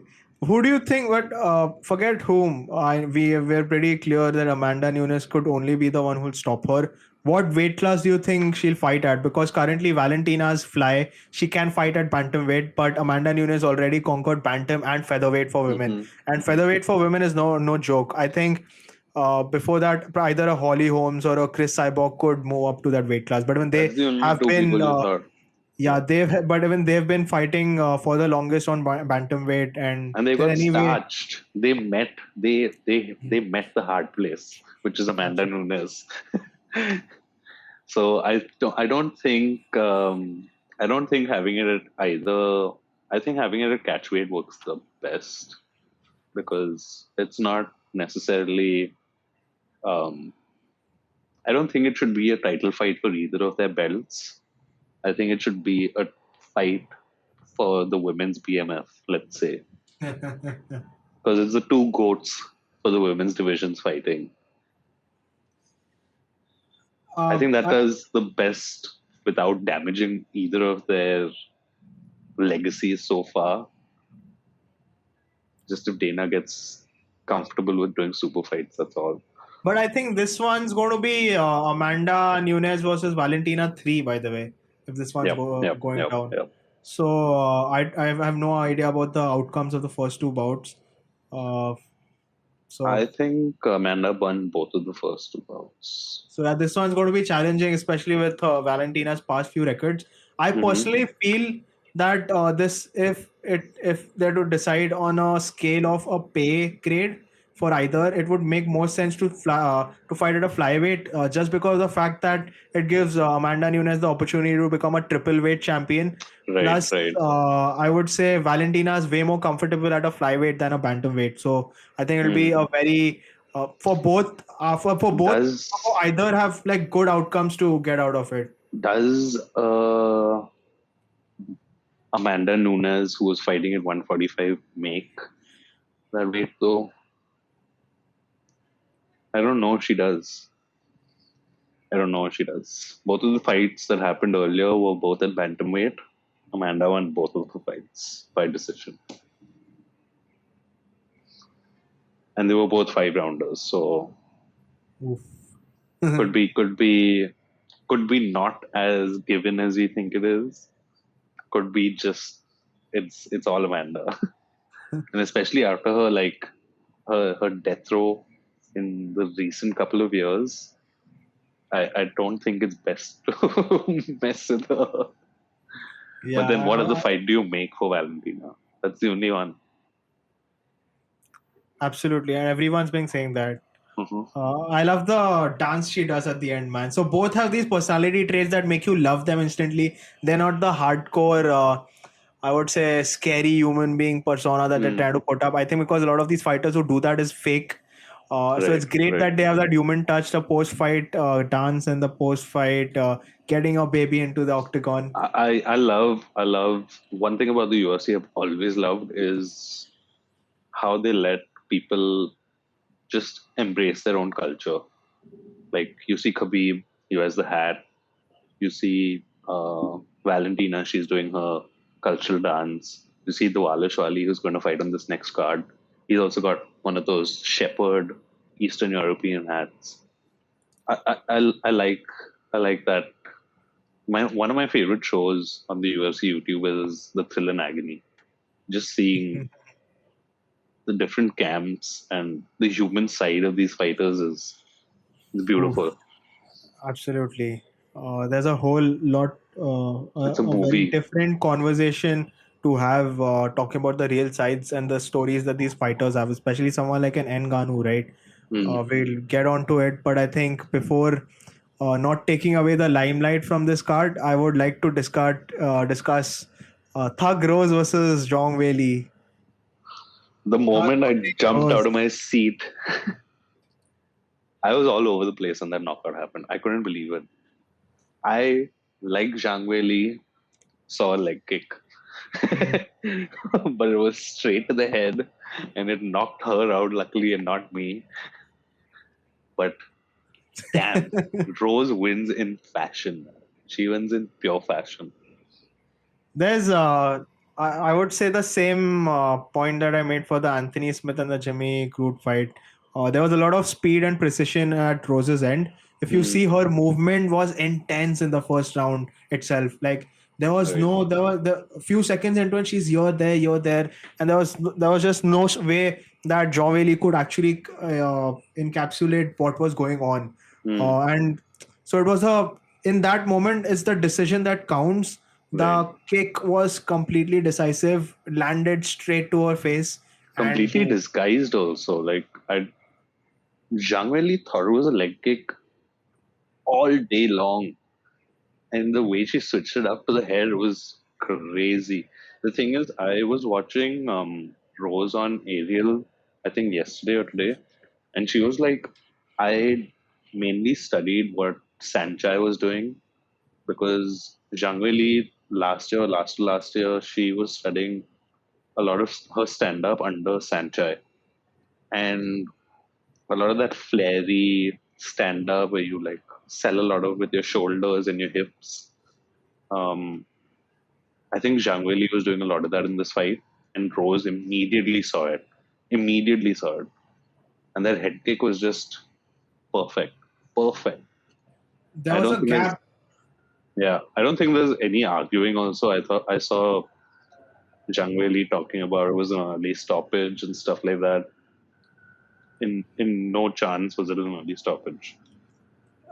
who do you think? But forget whom. We're pretty clear that Amanda Nunes could only be the one who'll stop her. What weight class do you think she'll fight at? Because currently Valentina's fly. She can fight at bantamweight, but Amanda Nunes already conquered bantam and featherweight for women. Hmm. And featherweight for women is no joke. I think before that, either a Holly Holmes or a Chris Cyborg could move up to that weight class. But when they That's the only have two been people you thought. yeah, Yeah. but even they've been fighting for the longest on bantamweight, and And they they're got anyway. starched. They met the hard place, which is Amanda Absolutely. Nunes. So I don't think having it at either. I think having it at catchweight works the best because it's not necessarily. Um, I don't think it should be a title fight for either of their belts. I think it should be a fight for the women's BMF, let's say, because it's the two goats for the women's divisions fighting. I think that I, does the best without damaging either of their legacies so far. Just if Dana gets comfortable with doing super fights, that's all. but I think this one's going to be Amanda Nunes versus Valentina 3, by the way, if this one's Yep, yep, going yep, down. yep. So I have no idea about the outcomes of the first two bouts. Uh, I so think Amanda won both of the first two bouts. So yeah, this one's going to be challenging, especially with Valentina's past few records. I Hmm. personally feel that this, if they're to decide on a scale of a pay grade for either, it would make more sense to fight at a flyweight, just because of the fact that it gives Amanda Nunes the opportunity to become a triple weight champion. Right, Plus, right. I would say Valentina is way more comfortable at a flyweight than a bantamweight. So I think it'll be Hmm. a very for both Does either have like good outcomes to get out of it. does Amanda Nunes, who was fighting at 145, make that weight though? I don't know if she does. I don't know if she does. Both of the fights that happened earlier were both at bantamweight. Amanda won both of the fights by decision, and they were both 5 rounders. So Oof. could be, could be, could be not as given as we think it is. Could be just it's all Amanda, and especially after her her death row in the recent couple of years. I don't think it's best to mess with her. But Yeah, then, what other fight do you make for Valentina? That's the only one. absolutely, and everyone's been saying that. Hmm. I love the dance she does at the end, man. So both have these personality traits that make you love them instantly. They're not the hardcore, I would say, scary human being persona that they're Mm, trying to put up. I think because a lot of these fighters who do that is fake. So it's right, great right. that they have that human touch, the post-fight dance and the post-fight getting a baby into the octagon. I love one thing about the UFC I've always loved is how they let people just embrace their own culture. Like you see Khabib, he wears the hat. You see Valentina, she's doing her cultural dance. You see Dwala Shwali, who's going to fight on this next card. He's also got one of those shepherd Eastern European hats. I like that. One of my favorite shows on the UFC YouTube is The Thrill and Agony. Just seeing the different camps and the human side of these fighters is Oof, beautiful. absolutely. There's a whole lot, It's a a very movie. different conversation to have talking about the real sides and the stories that these fighters have, especially someone like an Ngannou, right? Hmm. We'll get onto it, but I think before not taking away the limelight from this card, I would like to discuss Thug Rose versus Zhang Weili. The Thug moment I fucking jumped out Rose. of my seat, I was all over the place when that knockout happened. I couldn't believe it. I, like Zhang Weili, saw a leg kick. Mm. But it was straight to the head and it knocked her out, luckily, and not me. But damn, Rose wins in fashion. She wins in pure fashion. There's I would say the same point that I made for the Anthony Smith and the Jimmy Crute fight. There was a lot of speed and precision at Rose's end. If you Hmm. see, her movement was intense in the first round itself. Like Right. there was the few seconds into it, she's you're there, and there was just no way that Joveli could actually encapsulate what was going on. Hmm. And so it was a in that moment is the decision that counts. Right. The kick was completely decisive, landed straight to her face, and Completely disguised also. Like, Zhang Weili thought it was a leg kick all day long. And the way she switched it up to the head was crazy. The thing is, I was watching Rose on Ariel, I think yesterday or today, and she was like, I mainly studied what Sanchai was doing because Zhang Weili last year, she was studying a lot of her stand up under Sanchai. And a lot of that flary stand up where you like sell a lot of with your shoulders and your hips. Um, I think Zhang Weili was doing a lot of that in this fight, and Rose immediately saw it. Immediately saw it, and that head kick was just perfect, perfect. there I was don't a think there's gap. yeah, I don't think there's any arguing. Also, I thought I saw Zhang Weili talking about it was an early stoppage and stuff like that. In no chance was it an early stoppage.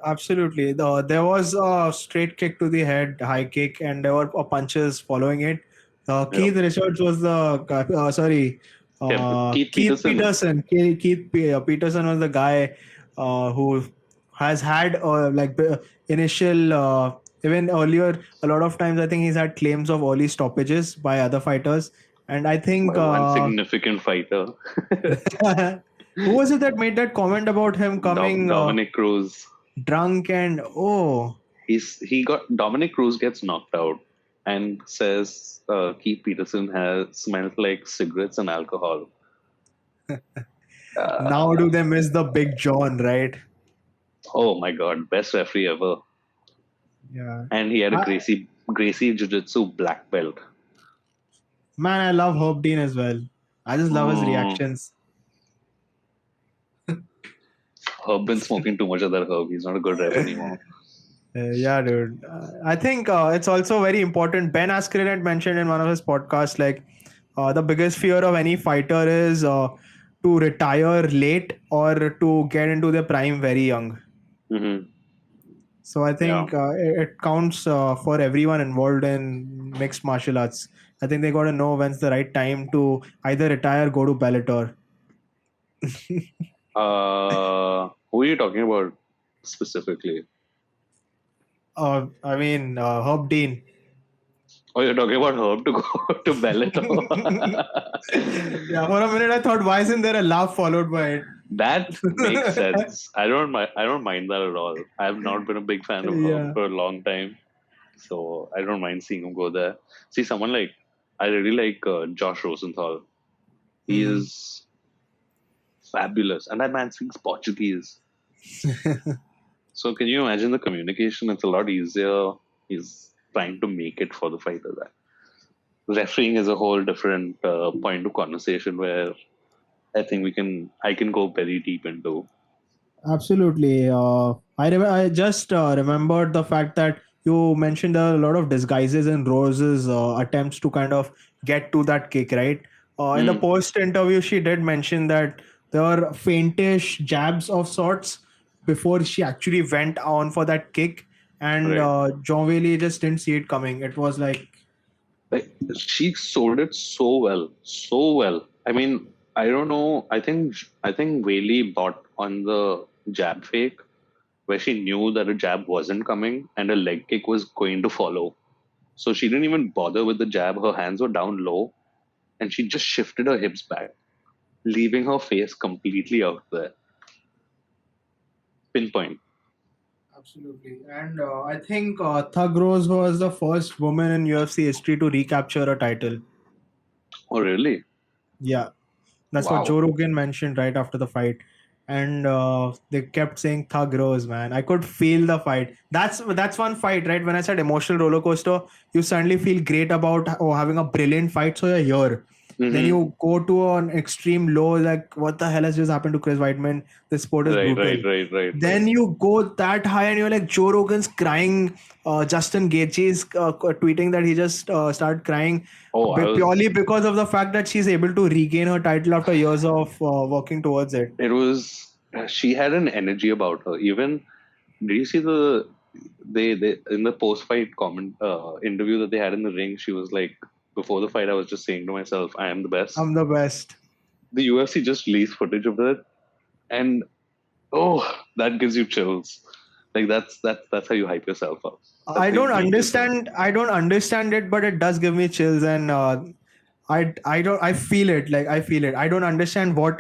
Absolutely, there was a straight kick to the head, high kick, and there were punches following it. Yeah, Keith Richards was the sorry, Keith Keith Peterson. Peterson. Peterson was the guy who has had initial even earlier. A lot of times, I think he's had claims of early stoppages by other fighters, and I think By one significant fighter, who was it that made that comment about him coming Dominic Cruz. drunk and oh. He got Dominic Cruz gets knocked out and says Keith Peterson has smelled like cigarettes and alcohol. Now Uh, do they miss the Big John, right? oh my god, best referee ever, Yeah. and he had a I, Gracie Jiu Jitsu black belt. man, I love Herb Dean as well. I just love his Mm, reactions. Herb been smoking too much of that herb. He's not a good ref anymore. Yeah, dude. I think it's also very important. Ben Askren had mentioned in one of his podcasts, like the biggest fear of any fighter is to retire late or to get into their prime very young. Hmm. So I Yeah. think it counts for everyone involved in mixed martial arts. I think they got to know when's the right time to either retire, go to Bellator. Who are you talking about specifically? I mean, Herb Dean. Oh, you're talking about Herb to go to Bellator. Yeah, for a minute I thought, why isn't there a laugh followed by it? That makes sense. I don't mind. I don't mind that at all. I've not been a big fan of Herb Yeah. for a long time, so I don't mind seeing him go there. See, someone like I really like Josh Rosenthal. He Hmm. is fabulous, and that man speaks Portuguese. So can you imagine the communication? It's a lot easier. He's trying to make it for the fighter. That refereeing is a whole different point of conversation where I can go very deep into. Absolutely. I just remembered the fact that you mentioned there are a lot of disguises in Rose's attempts to kind of get to that kick, right? In the post interview, she did mention that there were faintish jabs of sorts before she actually went on for that kick, and Right. John Weili just didn't see it coming. It was like, Like she sold it so well, so well. I mean, I don't know. I think Whaley bought on the jab fake where she knew that a jab wasn't coming and a leg kick was going to follow. So she didn't even bother with the jab. Her hands were down low and she just shifted her hips back, leaving her face completely out there. Pinpoint. absolutely. And I think Thug Rose was the first woman in UFC history to recapture a title. Oh, really? Yeah, that's what Joe Wow. Rogan mentioned right after the fight. And they kept saying Thug Rose, man. I could feel the fight. That's one fight, right? When I said emotional roller coaster, you suddenly feel great about having a brilliant fight, so you're here. Then Mm-hmm. you go to an extreme low, like what the hell has just happened to Chris Weidman? This sport is Right, brutal. right, right, right, right. Then you go that high and you're like Joe Rogan's crying. Justin Gaethje's tweeting that he just started crying Oh, I was. purely because of the fact that she's able to regain her title after years of working towards it. It was. She had an energy about her. Even did you see they in the post fight comment interview that they had in the ring? She was like, before the fight, I was just saying to myself, I am the best. I'm the best. The UFC just released footage of that, and oh, that gives you chills. Like that's how you hype yourself up. That's I how you don't make yourself. understand. I don't understand it, but it does give me chills, and I don't. I feel it. Like I feel it. I don't understand what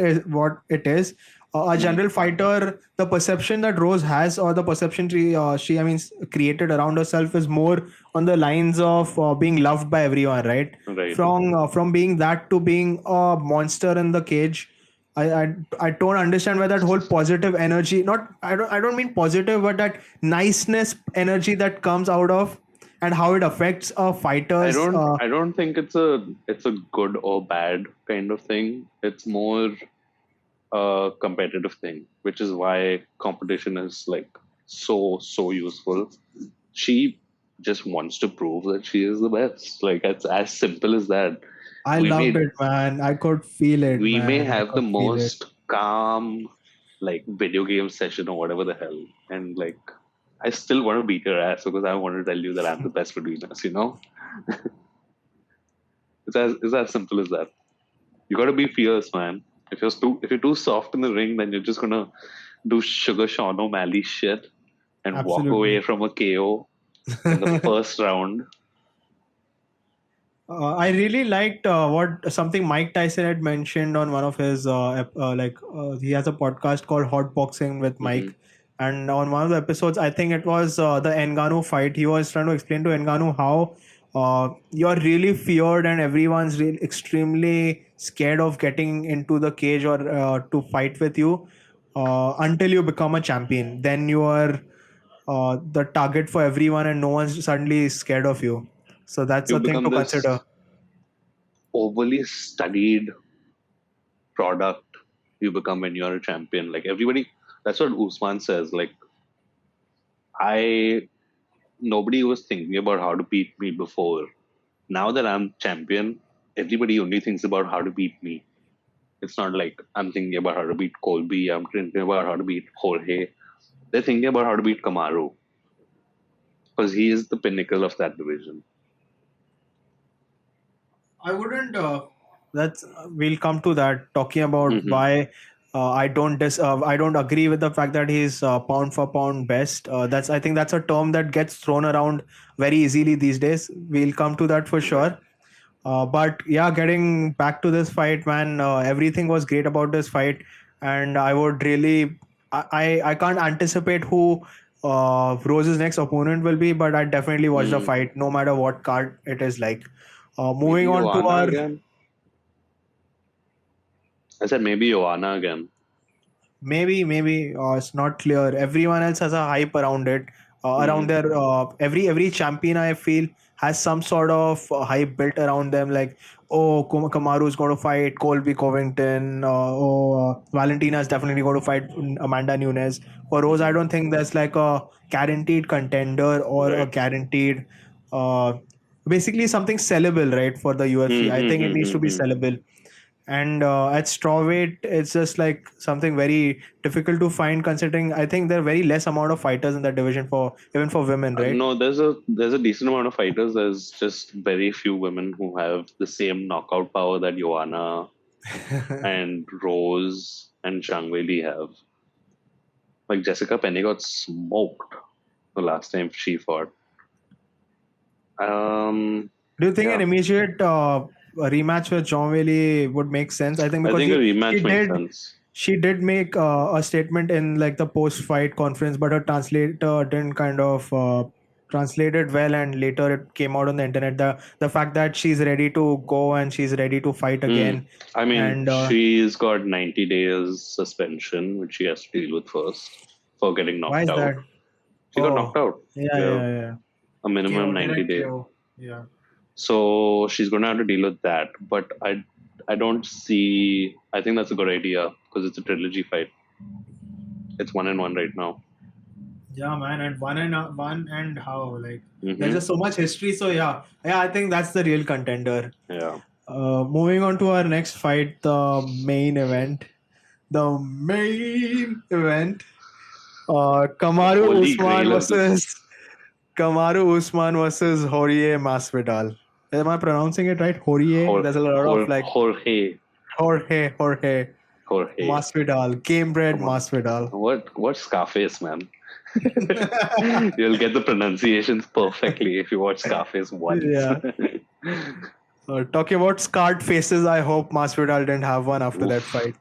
it is. A Mm, general fighter, the perception that Rose has, or the perception she I mean created around herself, is more on the lines of being loved by everyone, right? right. From being that to being a monster in the cage. I don't understand where that whole positive energy, not I don't mean positive, but that niceness energy that comes out of, and how it affects a I fighter's don't I don't think it's a good or bad kind of thing. It's more a competitive thing, which is why competition is like so useful. She just wants to prove that she is the best. Like it's as simple as that. I We loved may it, man. I could feel it, we may man. I have the could feel it. most calm like video game session or whatever the hell, and like I still want to beat your ass because I want to tell you that I'm the best between us. It's as simple as that. You got to be fierce, man. If you're too soft in the ring, then you're just gonna do Sugar Sean O'Malley shit and walk Absolutely. away from a KO in the first round. I really liked what something Mike Tyson had mentioned on one of his he has a podcast called Hot Boxing with Hmm. Mike, and on one of the episodes, I think it was the Ngannou fight. He was trying to explain to Ngannou how you're really feared and everyone's really extremely scared of getting into the cage or to fight with you until you become a champion. Then you are the target for everyone, and no one's suddenly scared of you. So that's You a thing become to consider. this overly studied product. You become when you're a champion. Like everybody, that's what Usman says. Like I, nobody was thinking about how to beat me before. Now that I'm champion, everybody only thinks about how to beat me. It's not like I'm thinking about how to beat Colby. I'm thinking about how to beat Jorge. They're thinking about how to beat Kamaru because he is the pinnacle of that division. I wouldn't. That's we'll come to that talking about Hmm. why I don't agree with the fact that he's pound for pound best. That's I think that's a term that gets thrown around very easily these days. We'll come to that for Right. sure. But yeah, getting back to this fight, man, everything was great about this fight, and I would really, I can't anticipate who Rose's next opponent will be, but I definitely watch the Mm. fight no matter what card it is like. Moving Maybe on to Joanna our again. I said maybe Joanna again. maybe it's not clear. Everyone else has a hype around it, around Mm. their every champion I feel has some sort of hype built around them. Like, oh, Kamaru is going to fight Colby Covington. Valentina is definitely going to fight Amanda Nunes. For Rose, I Hmm. don't think there's like a guaranteed contender or a Right. guaranteed, uh, basically something sellable, right? For the UFC, I think it needs to be Mm-hmm. sellable. And at strawweight, it's just like something very difficult to find. Considering I think there are very less amount of fighters in that division for even for women, right? No, there's a decent amount of fighters. There's just very few women who have the same knockout power that Joanna and Rose and Zhang Weili have. Like Jessica Penny got smoked the last time she fought. Do you think an Yeah, immediate rematch with John Whaley would make sense? I think I because think a she rematch makes did sense. she did make a statement in like the post-fight conference, but her translator didn't kind of translate it well, and later it came out on the internet. The fact that she's ready to go and she's ready to fight Hmm. again, I mean, and she's got 90 days suspension, which she has to deal with first for getting why knocked is out. that? She got knocked Oh, out. yeah, Yeah, yeah, yeah. a minimum KO, 90 direct days. KO. Yeah. So she's going to have to deal with that. But I don't see. I think that's a good idea because it's a trilogy fight. It's 1-1 right now. Yeah, man, and one and how like there's Hmm. just so much history. So yeah, I think that's the real contender. Yeah. Moving on to our next fight, the main event. The main event. The Kamaru holy Usman grail of versus this. Jorge Masvidal. Am I pronouncing it right? Jorge. There's a lot of like Jorge. Jorge Jorge. Masvidal, game bred Come on. Masvidal. What's Scarface, man? You'll get the pronunciations perfectly if you watch Scarface once. Yeah. Talking about scarred faces, I hope Masvidal didn't have one after that Oof. fight.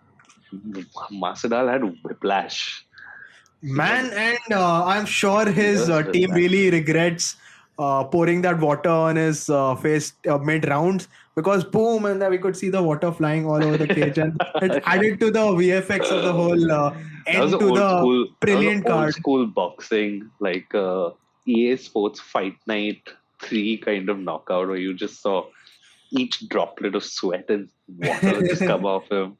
Masvidal had whiplash. He Man, was and I'm sure he his was team really whiplash. regrets pouring that water on his face mid rounds, because boom, and then we could see the water flying all over the cage, and it added to the VFX of the whole That was end the to old the school. That was the brilliant old card. school boxing, like EA Sports Fight Night 3 kind of knockout, where you just saw each droplet of sweat and water just come off him.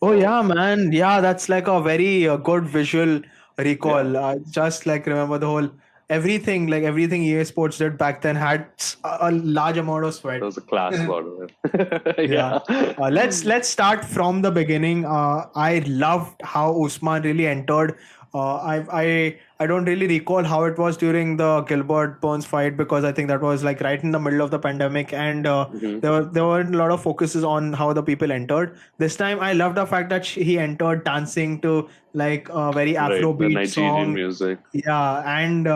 Oh Oh, yeah, man. Yeah, that's like a very good visual yeah, recall. Just like remember the whole everything, like everything EA Sports did back then had a large amount of that sweat. was a class about it. Yeah. Yeah. Let's start from the beginning. I loved how Usman really entered. I don't really recall how it was during the Gilbert Burns fight, because I think that was like right in the middle of the pandemic, and Hmm. there were a lot of focuses on how the people entered. This time, I love the fact that he entered dancing to like a very Right, the Afrobeat Nigerian song. music. Yeah, and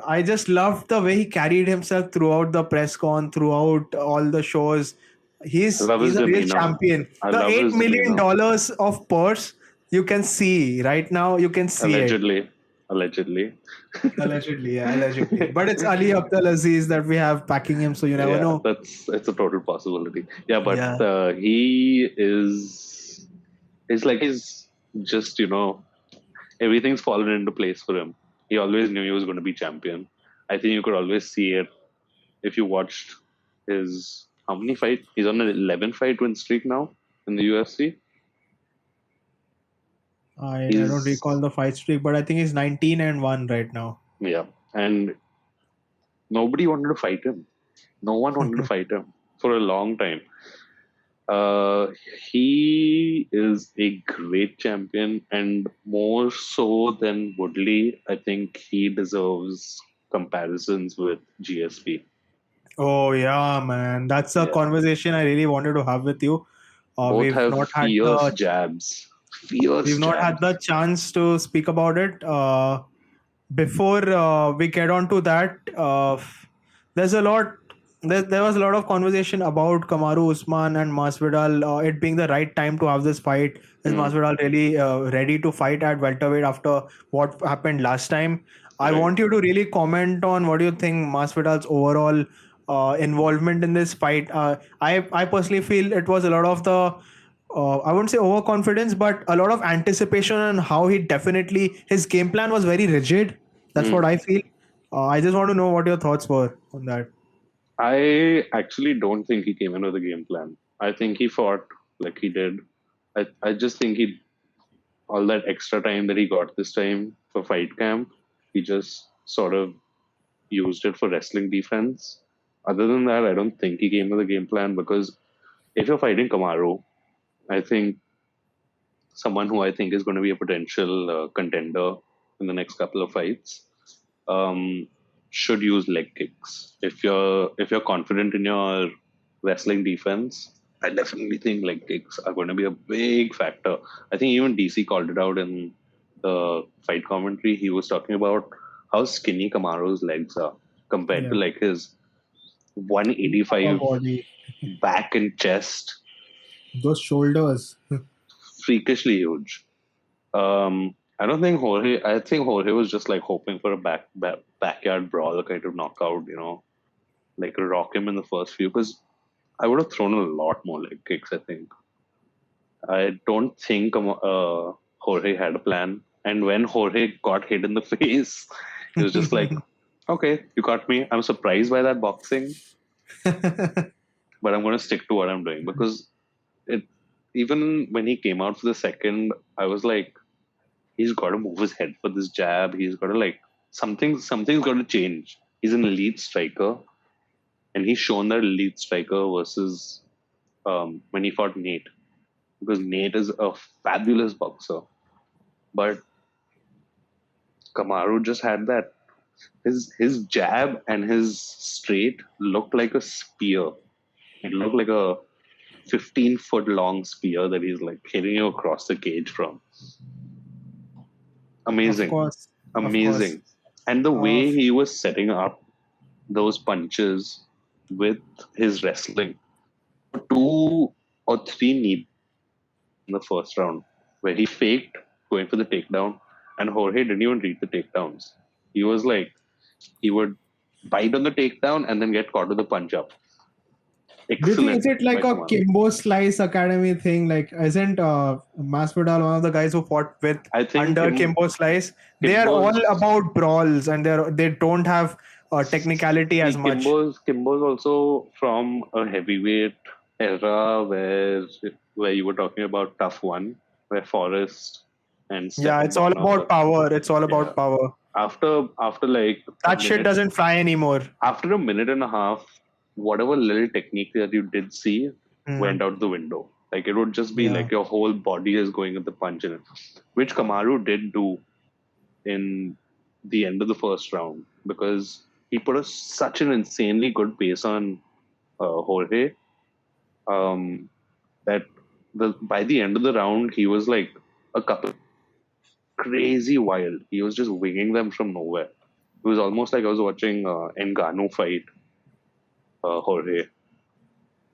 I just loved the way he carried himself throughout the press con, throughout all the shows. I love He's his a real demeanor. champion. I The love eight his million demeanor. dollars of purse, you can see right now. You can see it Allegedly, allegedly. allegedly, yeah, allegedly. But it's Ali Abdul Aziz that we have backing him, so you never Yeah, know. that's it's a total possibility. Yeah, but Yeah. he is. It's like he's just everything's fallen into place for him. He always knew he was going to be champion. I think you could always see it if you watched his how many fight? He's on an 11 fight win streak now in the UFC. I don't He's recall the fight streak, but I think he's 19-1 right now. Yeah, and nobody wanted to fight him. No one wanted to fight him for a long time. Uh, he is a great champion, and more so than Woodley, I think he deserves comparisons with GSP. Oh yeah, man. That's a Yeah, conversation I really wanted to have with you. both We've have not had fierce the jabs. Fierce We've not had jabs. the chance to speak about it. Before we get on to that, there's a lot. There was a lot of conversation about Kamaru Usman and Masvidal. It being the right time to have this fight. Is Mm, Masvidal really ready to fight at welterweight after what happened last time? I right. want you to really comment on what do you think Masvidal's overall involvement in this fight. I personally feel it was a lot of the I wouldn't say overconfidence, but a lot of anticipation on how he definitely his game plan was very rigid. That's what Mm. I feel. I just want to know what your thoughts were on that. I actually don't think he came in with a game plan. I think he fought like he did. I just think he all that extra time that he got this time for fight camp, he just sort of used it for wrestling defense. Other than that, I don't think he came with a game plan because if you're fighting Kamaru, I think someone who I think is going to be a potential contender in the next couple of fights, um, should use leg kicks. If you're confident in your wrestling defense, I definitely think leg kicks are going to be a big factor. I think even DC called it out in the fight commentary. He was talking about how skinny Kamaru's legs are compared to Yeah. like his Upper 185 body. back and chest, Those shoulders. freakishly huge. I don't think Jorge. I think Jorge was just like hoping for a backyard brawl, a kind of knockout. Like rock him in the first few. Because I would have thrown a lot more leg kicks. I think. I don't think Jorge had a plan. And when Jorge got hit in the face, he was just like, "Okay, you got me. I'm surprised by that boxing, but I'm going to stick to what I'm doing." Because it, even when he came out for the second, I was like, he's got to move his head for this jab. He's got to like something's got to change. He's an elite striker, and he's shown that elite striker versus when he fought Nate, because Nate is a fabulous boxer, but Kamaru just had that. His jab and his straight looked like a spear. It looked like a 15-foot long spear that he's like hitting you across the cage from. Of Amazing, course. Of course. amazing, and the Uh, way he was setting up those punches with his wrestling. Two or three knee in the first round where he faked going for the takedown, and Jorge didn't even read the takedowns. He was like, he would bite on the takedown and then get caught with the punch up. do you think is Excellent it like by a Kamaru. Kimbo Slice Academy thing? Like, isn't Masvidal one of the guys who fought with I think under Kimbo Slice? They are all Kimbo's about brawls, and they don't have technicality see as much. Kimbo's also from a heavyweight era where you were talking about tough one, where Forrest and Yeah, Stephen it's all Bonhoeffer. about power. It's all Yeah. about power. After like a That shit minute, doesn't fly anymore. after a minute and a half, whatever little technique that you did see Hmm. went out the window. Like it would just be Yeah. like your whole body is going at the punch in it, which Kamaru did do in the end of the first round, because he put such an insanely good pace on Jorge, um, that by the end of the round he was like a couple crazy wild. He was just winging them from nowhere. It was almost like I was watching Ngannou fight Jorge,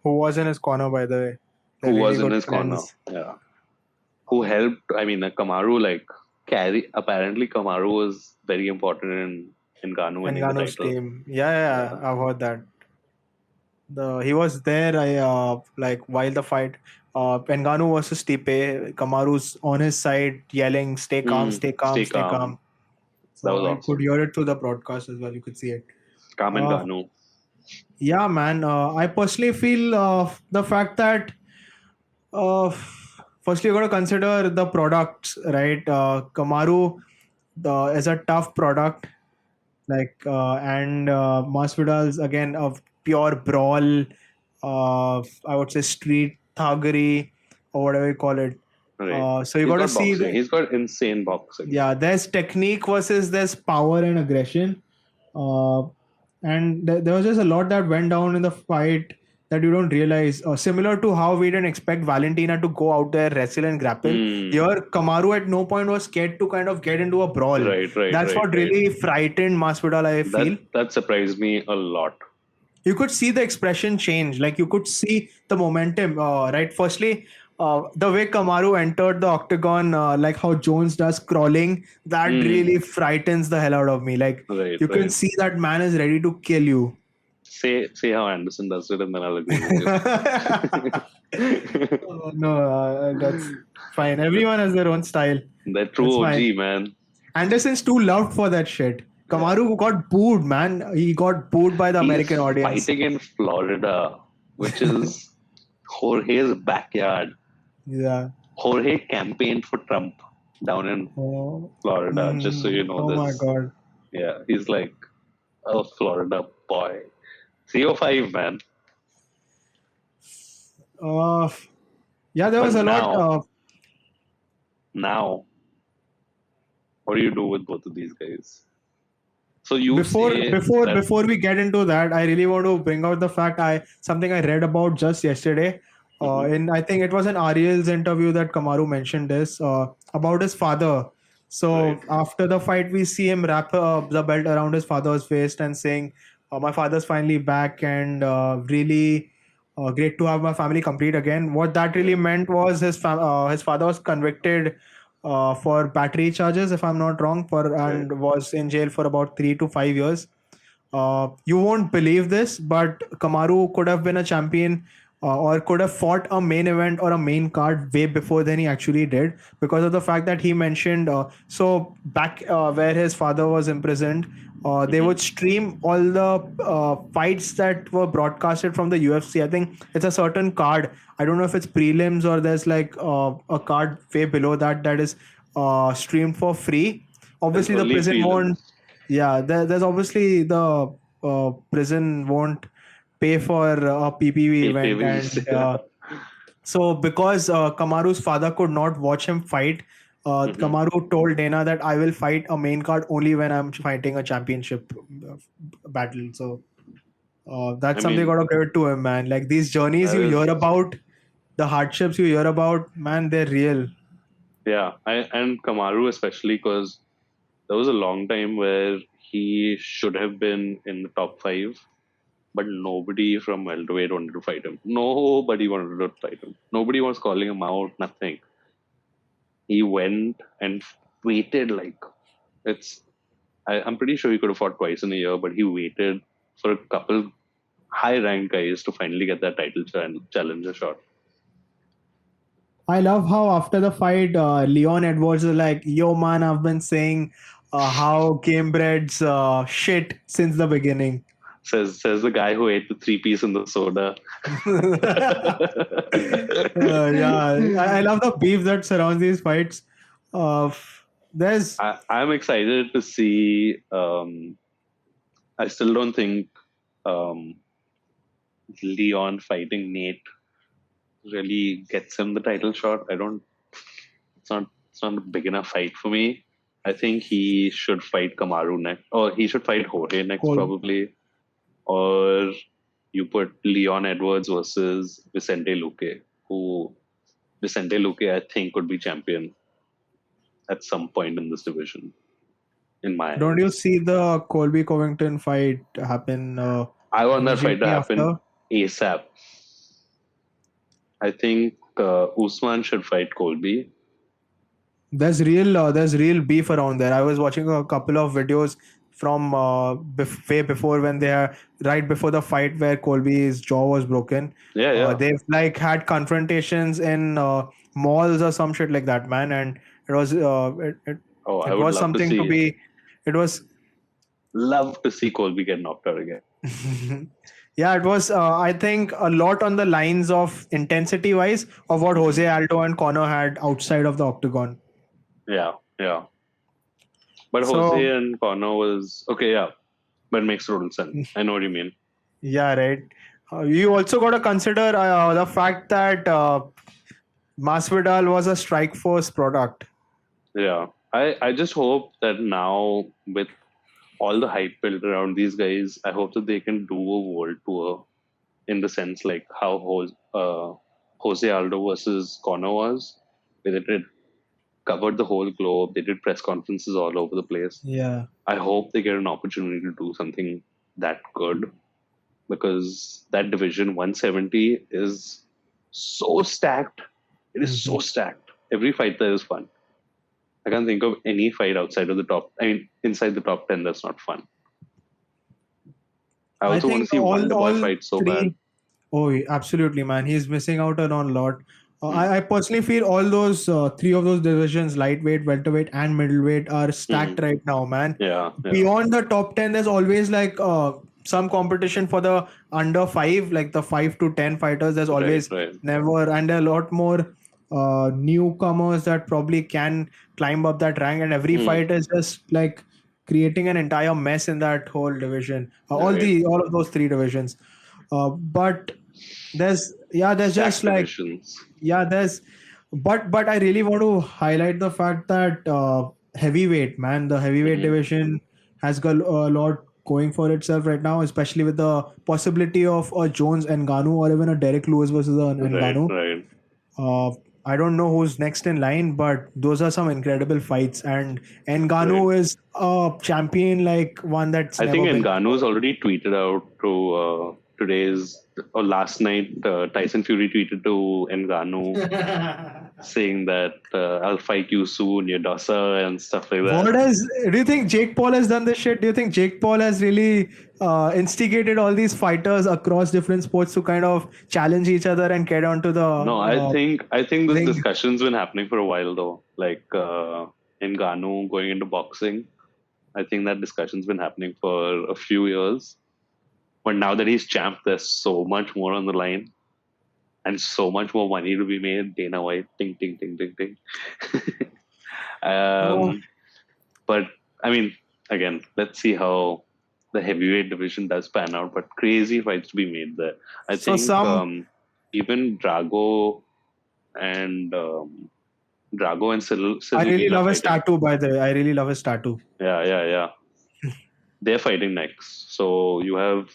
Who was in his corner, by the way? who They're really was in good his corner. friends. Yeah, who helped. I mean, Kamaru like carry. Apparently, Kamaru was very important in Ngannou And winning the Ngannou's title. team. Yeah, Yeah, yeah, I've heard that. He was there. I like while the fight. Ngannou versus Stipe. Kamaru's on his side, yelling, "Stay calm, stay calm, stay stay calm. calm." That So was I could awesome. hear it through the broadcast as well. You could see it. Calm Uh, Ngannou. yeah, man. I personally feel the fact that uh, firstly you got to consider the products, right? Kamaru is a tough product, like and Masvidal's again of pure brawl. I would say street thuggery or whatever you call it. Right. So you He's got to got see boxing. that. He's got insane boxing. Yeah, there's technique versus there's power and aggression. Uh, and there was just a lot that went down in the fight that you don't realize. Similar to how we didn't expect Valentina to go out there, wrestle and grapple. Hmm. Here, Kamaru at no point was scared to kind of get into a brawl. Right, right, That's right, what right. really frightened Masvidal, I feel. That surprised me a lot. You could see the expression change. Like you could see the momentum, right? Firstly, the way Kamaru entered the octagon, like how Jones does crawling, that Hmm. really frightens the hell out of me. Like Right, you can right. see that man is ready to kill you. Say how Anderson does it, and then I'll agree with you. No, that's fine. Everyone has their own style. That That's true fine. OG, man. Anderson's too loved for that shit. Yeah. Kamaru got booed, man. He got booed by the He's American audience. fighting in Florida, which is Jorge's backyard. Yeah. Jorge campaigned for Trump down in Oh, Florida, just so you know oh my this. god. Yeah, he's like a Florida boy. 305, man. Uh, yeah, there But was a lot. now, what do you do with both of these guys? So you Before say before that. before we get into that, I really want to bring out the fact I something I read about just yesterday. Mhm. In I think it was an Ariel's interview that Kamaru mentioned this about his father. Right. So after the fight, we see him wrap the belt around his father's waist and saying, "My father's finally back and really great to have my family complete again." What that really Right. meant was his father was convicted for battery charges, if I'm not wrong, for Right. and was in jail for about 3 to 5 years. You won't believe this, but Kamaru could have been a champion or could have fought a main event or a main card way before than he actually did because of the fact that he mentioned. So back where his father was imprisoned, they Mhm. would stream all the fights that were broadcasted from the UFC. I think it's a certain card. I don't know if it's prelims or there's like a card way below that is streamed for free. There's Obviously, the only prison won't. prelims. Yeah, there's obviously the prison won't pay for a PPV event, APVs. and Yeah. so because Kamaru's father could not watch him fight, Mhm. Kamaru told Dana that I will fight a main card only when I'm fighting a championship battle. So I that's something mean, gotta give it to him, man. Like these journeys that you is. hear about, the hardships you hear about, man, they're real. Yeah. And Kamaru especially because there was a long time where he should have been in the top five, but nobody from welterweight wanted to fight him. Nobody wanted to fight him. Nobody was calling him out. Nothing. He went and waited like it's. I'm pretty sure he could have fought twice in a year, but he waited for a couple high ranked guys to finally get that title challenger shot. I love how after the fight, Leon Edwards is like, "Yo, man, I've been saying how Camebreds shit since the beginning." Says the guy who ate the 3 piece in the soda. Yeah, I love the beef that surrounds these fights. Uh, there's I'm excited to see. I still don't think um, Leon fighting Nate really gets him the title shot. I don't. It's not a big enough fight for me. I think he should fight Kamaru next, or he should fight Jorge next, cool. probably. Or you put Leon Edwards versus Vicente Luque, who Vicente Luque I think could be champion at some point in this division, in my Don't you eyes. see the Colby Covington fight happen I want that fight to immediately happen after? ASAP. I think Usman should fight Colby. There's real beef around there. I was watching a couple of videos from way before when they are right before the fight where Colby's jaw was broken. Yeah, yeah. They've like had confrontations in malls or some shit like that, man, and it was Oh, I it would was love to something to see. be. It was Love to see Colby get knocked out again. yeah, it was I think a lot on the lines of intensity wise of what Hmm. Jose Aldo and Conor had outside of the octagon. Yeah, yeah. But Jose So and Conor was okay. Yeah, but makes total sense. I know what you mean. yeah, right. You also got to consider the fact that Masvidal was a Strike Force product. Yeah, I just hope that now with all the hype built around these guys, I hope that they can do a world tour in the sense like how Jose Aldo versus Conor was, where they did covered the whole globe. They did press conferences all over the place. Yeah. I hope they get an opportunity to do something that good because that division 170 is so stacked. It is so Mhm. stacked. Every fight there is fun. I can't think of any fight outside of the top. I mean, inside the top 10 that's not fun. I I also want to think see Wonder Boy all fight so bad. three. Oh, absolutely, man. He's missing out on a lot. Hmm. I personally feel all those three of those divisions, lightweight, welterweight, and middleweight, are Hmm. stacked right now, man. Yeah, yeah. Beyond the top 10, there's always like some competition for the under five, like the 5 to 10 fighters. There's Right, always right. never, and there are a lot more newcomers that probably can climb up that rank, and every Hmm. fight is just like creating an entire mess in that whole division. Right. All of those three divisions. But there's yeah, there's stacked just like, divisions. yeah, there's, but I really want to highlight the fact that heavyweight, man, the heavyweight Hmm. division has got a lot going for itself right now, especially with the possibility of a Jones Ngannou or even a Derek Lewis versus a Right, Ngannou. right, Uh, I don't know who's next in line, but those are some incredible fights. And right. Ngannou is a champion, like one that's I think never been Ngannou's before. already tweeted out to today's or last night. Tyson Fury tweeted to Ngannou saying that I'll fight you soon, your dosa and stuff like that. What has do you think Jake Paul has done this shit? Do you think Jake Paul has really instigated all these fighters across different sports to kind of challenge each other and get onto the No, I think this ring? discussion's been happening for a while though. Like Ngannou going into boxing, I think that discussion's been happening for a few years. But now that he's champ, there's so much more on the line and so much more money to be made. Dana White, ting, ting, ting, ting, ting. Oh, um, but I mean, again, let's see how the heavyweight division does pan out. But crazy fights to be made there. I so think some even and Drago and I Cyril really Gane are love his fighting. tattoo, by the way. I really love his tattoo. Yeah, yeah, yeah. They're fighting next. So you have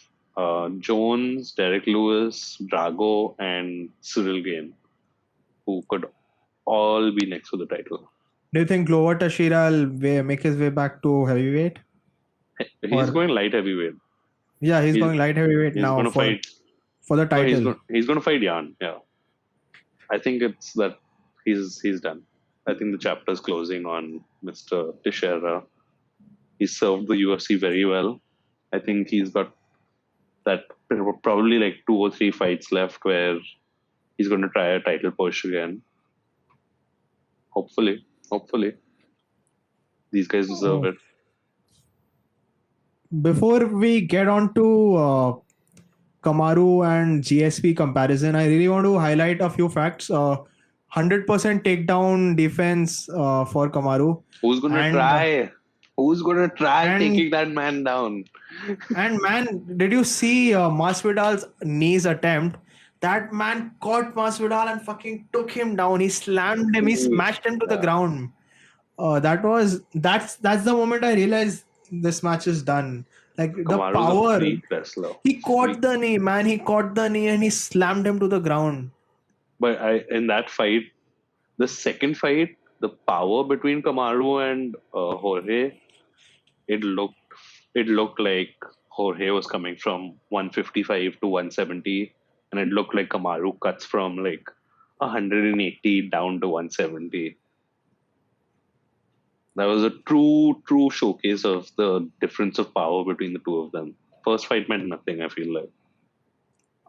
Jones, Derek Lewis, Drago, and Cyril Gane, who could all be next for the title. Do you think Glover Teixeira will make his way back to heavyweight? He's Or going light heavyweight. yeah, he's He's going light heavyweight he's now going to fight. for the No, title. he's going to fight Jan. Yeah, I think it's that he's done. I think the chapter's closing on Mr. Teixeira. He served the UFC very well. I think he's got that probably like 2 or 3 fights left where he's going to try a title push again. Hopefully, these guys deserve Oh. it. Before we get on to Kamaru and GSP comparison, I really want to highlight a few facts. 100% takedown defense for Kamaru, Who's going to and try? Who's going to try and taking that man down? and man, did you see Masvidal's knees attempt? That man caught Masvidal and fucking took him down. He slammed him. He smashed him to the Yeah. ground. That's the moment I realized this match is done. Like the Kamaru's a power. freak wrestler. He caught Freak. the knee, man. He caught the knee and he slammed him to the ground. But in that fight, the second fight, the power between Kamaru and Jorge, it looked it looked like Jorge was coming from 155 to 170, and it looked like Kamaru cuts from like 180 down to 170. That was a true showcase of the difference of power between the two of them. First fight meant nothing, I feel like.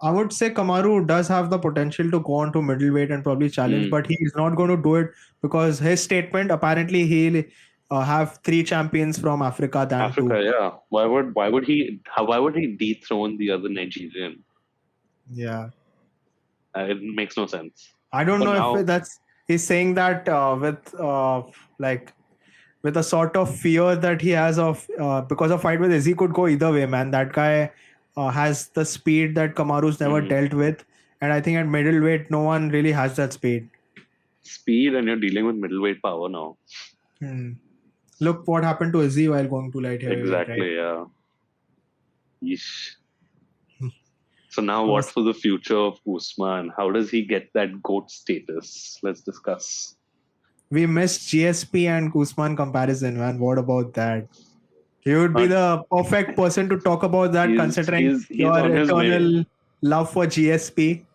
I would say Kamaru does have the potential to go on to middleweight and probably challenge, Mm. but he is not going to do it because his statement apparently he'll have 3 champions from Africa than Africa, 2. yeah. Why would he dethrone the other Nigerian? Yeah. It makes no sense. I don't But know if now, that's he's saying that like with a sort of fear that he has of because a fight with Izzy could go either way, man. That guy has the speed that Kamaru's never mhm, dealt with, and I think at middleweight no one really has that speed. speed and you're dealing with middleweight power now. Hmm. Look what happened to Izzy while going to light heavyweight, right? Exactly, yeah. Yeesh. So now, Uh, what for the future of Usman? How does he get that GOAT status? Let's discuss. we missed GSP and Usman comparison, man. What about that? You would be Not, the perfect person to talk about that, he's considering he's he's your on his way. eternal love for GSP.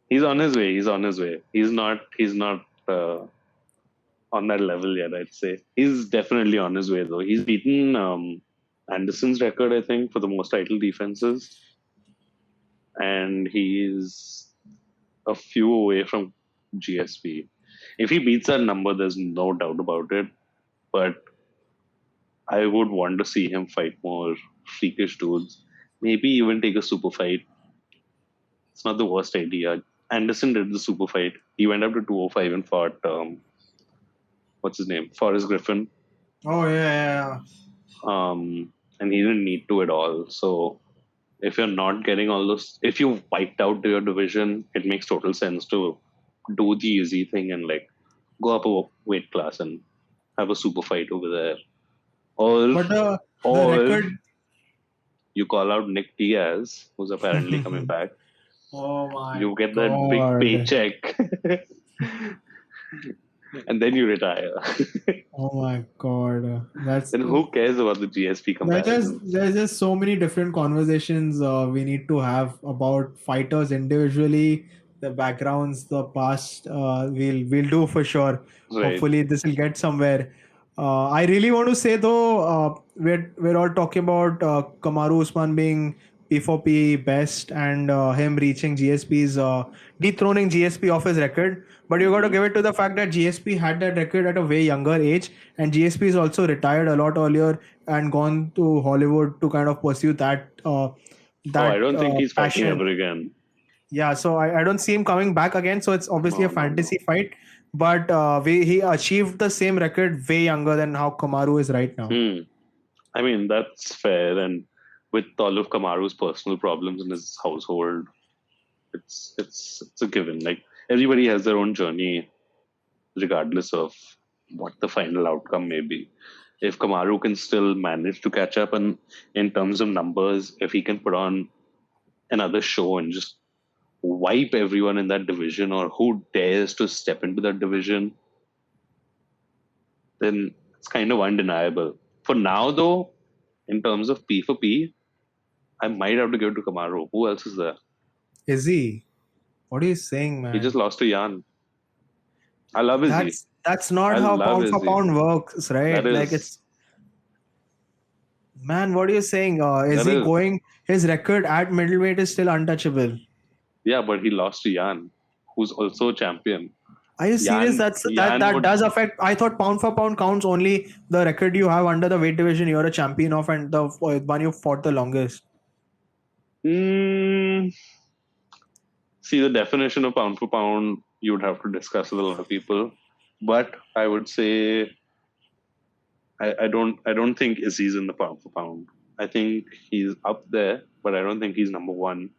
He's on his way. He's on his way. He's not on that level yet. I'd say he's definitely on his way though. He's beaten Anderson's record, I think, for the most title defenses, and he's a few away from GSP. If he beats that number, there's no doubt about it. But I would want to see him fight more freakish dudes. Maybe even take a super fight. It's not the worst idea. Anderson did the super fight. He went up to 205 and fought, what's his name? Forrest Griffin. Oh yeah, yeah, yeah. And he didn't need to at all. So if you're not getting all those, if you wiped out your division, it makes total sense to do the easy thing and like go up a weight class and have a super fight over there. Or But the or record. you call out Nick Diaz, who's apparently coming back. Oh my You get that big god. paycheck, and then you retire. Oh my god. That's Then who cares about the GSP comparisons? there's just so many different conversations we need to have about fighters individually, the backgrounds, the past. We'll do for sure. Right. Hopefully, this will get somewhere. I really want to say though, we're all talking about Kamaru Usman being P4P best and him reaching GSP's dethroning GSP off his record. But you got to give it to the fact that GSP had that record at a way younger age, and GSP is also retired a lot earlier and gone to Hollywood to kind of pursue that Oh, I don't think he's fighting passion. ever again. Yeah, so I don't see him coming back again. So it's obviously a No, no, no. fantasy fight, but he achieved the same record way younger than how Kamaru is right now. I mean, that's fair. And with all of Kamaru's personal problems in his household, it's a given. Like everybody has their own journey, regardless of what the final outcome may be. If Kamaru can still manage to catch up, and in terms of numbers, if he can put on another show and just wipe everyone in that division, or who dares to step into that division, then it's kind of undeniable. For now, though, in terms of P for P, I might have to give it to Kamaru. Who else is there? Is he? What are you saying, man? He just lost to Jan. I love Izzy. That's not I how love pound for Izzy. pound works, right? That Like is, it's man. What are you saying? Is That he is. going? His record at middleweight is still untouchable. Yeah, but he lost to Jan, who's also a champion. Are you serious? That does affect. I thought pound for pound counts only the record you have under the weight division you're a champion of and the one you fought the longest. Mm, see, the definition of pound for pound, you would have to discuss with a lot of people. But I would say I don't think Izzy's in the pound for pound. I think he's up there, but I don't think he's number one.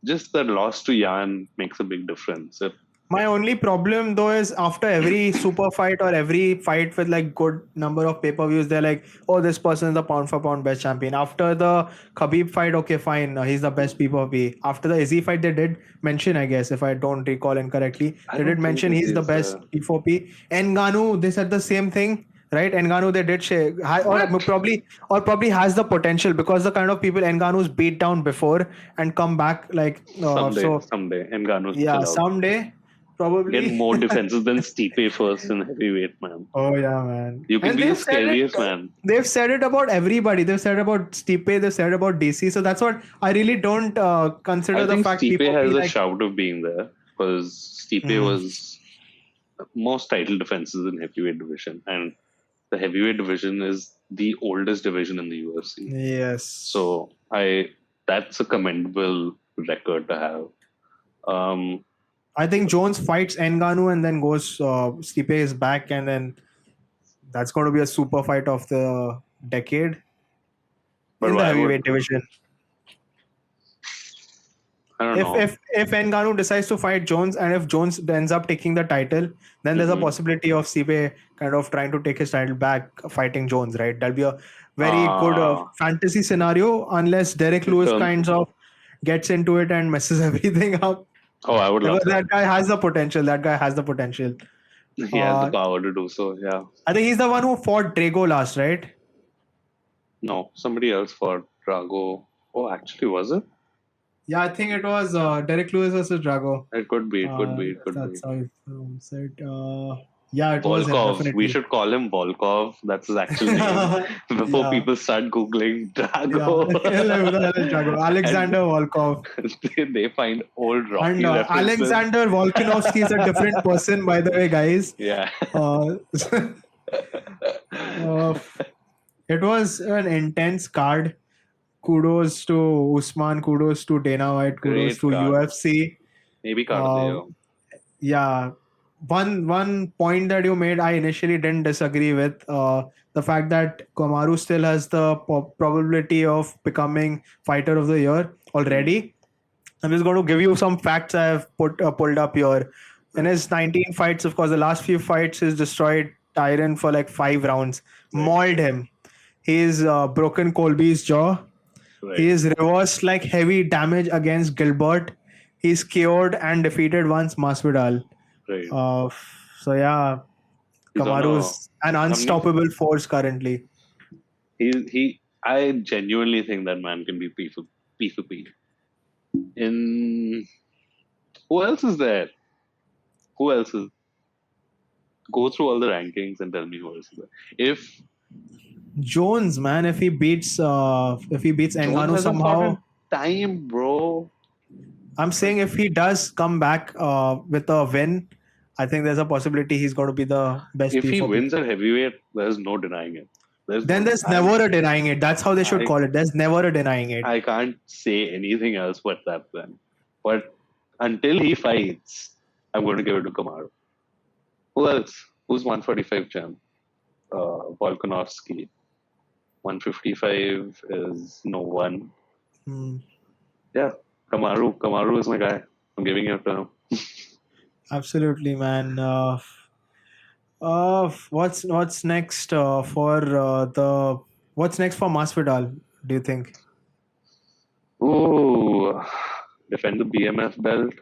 Just that loss to Jan makes a big difference. My only problem though is after every super fight or every fight with like good number of pay-per-views, they're like, oh, this person is the pound for pound best champion. After the Khabib fight, okay, fine, he's the best P4P. After the Izzy fight, they did mention, I guess, if I don't recall incorrectly, I they did don't think mention he's Izzy the is best P4P. Ngannou, they said the same thing. Right, Ngannou they did share, probably has the potential because the kind of people Ngannou's beat down before and come back like someday, Ngannou's yeah, chill out. someday. Probably Get more defenses than Stipe first in heavyweight, man. Oh yeah, man. You can And be the they've said scariest it. man. They've said it about everybody. They've said about Stipe. They've said about DC. So that's what I really don't consider I the think fact Stipe people has be a like. shout of being there because Stipe was most title defenses in heavyweight division, and the heavyweight division is the oldest division in the UFC. Yes. So that's a commendable record to have. I think Jones fights Ngannou and then goes. Stipe is back, and then that's going to be a super fight of the decade But in the why heavyweight would division. I don't know. If Ngannou decides to fight Jones and if Jones ends up taking the title, then there's a possibility of Stipe kind of trying to take his title back, fighting Jones, right? That'll be a very good fantasy scenario, unless Derek Lewis kinds of gets into it and messes everything up. Oh, I would love that guy has the potential. That guy has the potential. He has the power to do so. Yeah. I think he's the one who fought Drago last, right? No, somebody else fought Drago. Oh, actually, was it? Yeah, I think it was Derek Lewis versus Drago. It could be. That's how he said. Yeah, it was him, Volkov. definitely. We should call him Volkov. That's his actual name. Before people start Googling Drago. Drago. Alexander Volkov. They find old Rocky And references. Alexander Volkanovski is a different person, by the way, guys. Yeah. It was an intense card. Kudos to Usman. Kudos to Dana White. Kudos to UFC. Maybe Cardio. Yeah. one point that you made, I initially didn't disagree with. The fact that Kamaru still has the probability of becoming fighter of the year already. I'm just going to give you some facts I have pulled up here. In Right. his 19 fights, of course, the last few fights, he's destroyed Tyron for like 5 rounds, Right. mauled him. He's broken Colby's jaw. Right. He's reversed like heavy damage against Gilbert. He's KO'd and defeated once Masvidal. Right. Uh, so yeah, He's on a Kamaru's an how many? unstoppable force currently. He. I genuinely think that man can be P for P. In who else is there? Who else is? Go through all the rankings and tell me who else is there. If Jones, man, if he beats Jones Ngannou hasn't fought somehow, in time, bro. I'm saying if he does come back with a win, I think there's a possibility he's going to be the best If P he for P. wins at heavyweight, there's no denying it. There's Then no. there's never a denying it. That's how they should I call it. There's never a denying it. I can't say anything else but that then. But until he fights, I'm going to give it to Kamaru. Who else? Who's 145 champ? Volkanovski. 155 is no one. Hmm. Yeah, Kamaru. Kamaru is my guy. I'm giving it to him. Absolutely, man. What's next for the what's next for Masvidal? Do you think? Ooh, defend the BMF belt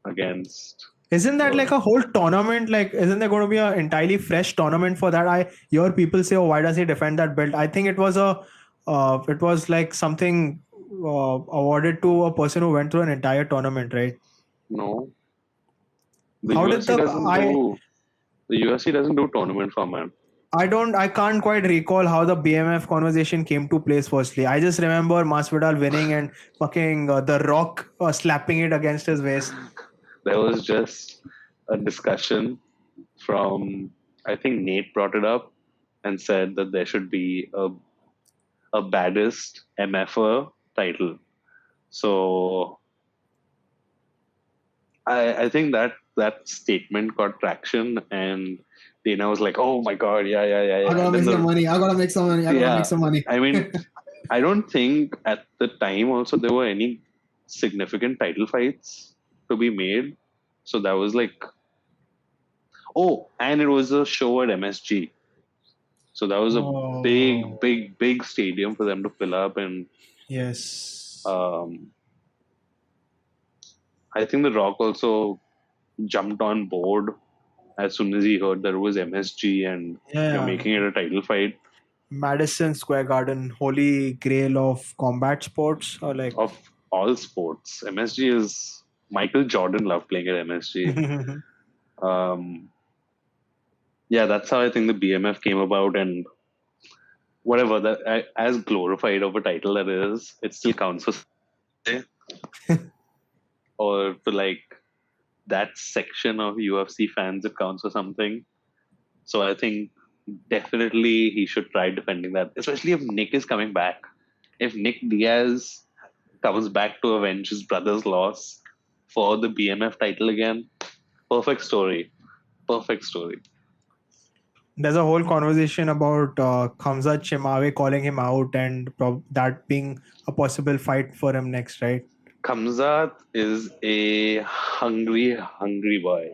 against. Isn't that like a whole tournament? Like, isn't there going to be an entirely fresh tournament for that? I hear people say, "Oh, why does he defend that belt?" I think it was like something awarded to a person who went through an entire tournament, right? No, the How did UFC the doesn't do. The UFC doesn't do tournament format. I can't quite recall how the BMF conversation came to place. Firstly, I just remember Masvidal winning and fucking The Rock slapping it against his waist. There was just a discussion from, I think Nate brought it up and said that there should be a baddest MFer title. So I think that statement got traction, and Dana was like, "Oh my god, yeah, yeah, yeah, I yeah." gotta And make then some money. I gotta make some money. I gotta make yeah, some money. I mean, I don't think at the time also there were any significant title fights to be made. So that was like, oh, and it was a show at MSG. So that was a Oh, big, big, big stadium for them to fill up, and yes. um, I think The Rock also jumped on board as soon as he heard that it was MSG and you're Yeah. making it a title fight Madison Square Garden, holy grail of combat sports, or like. of all sports. MSG is Michael Jordan loved playing at MSG. Um, yeah, that's how I think the BMF came about, and whatever that as glorified of a title that is, it still counts for or to like that section of UFC fans, it counts for something. So I think definitely he should try defending that, especially if Nick is coming back. If Nick Diaz comes back to avenge his brother's loss for the BMF title again, perfect story. Perfect story. There's a whole conversation about Khamzat Chimaev calling him out and that being a possible fight for him next, right? Kamzat is a hungry, hungry boy.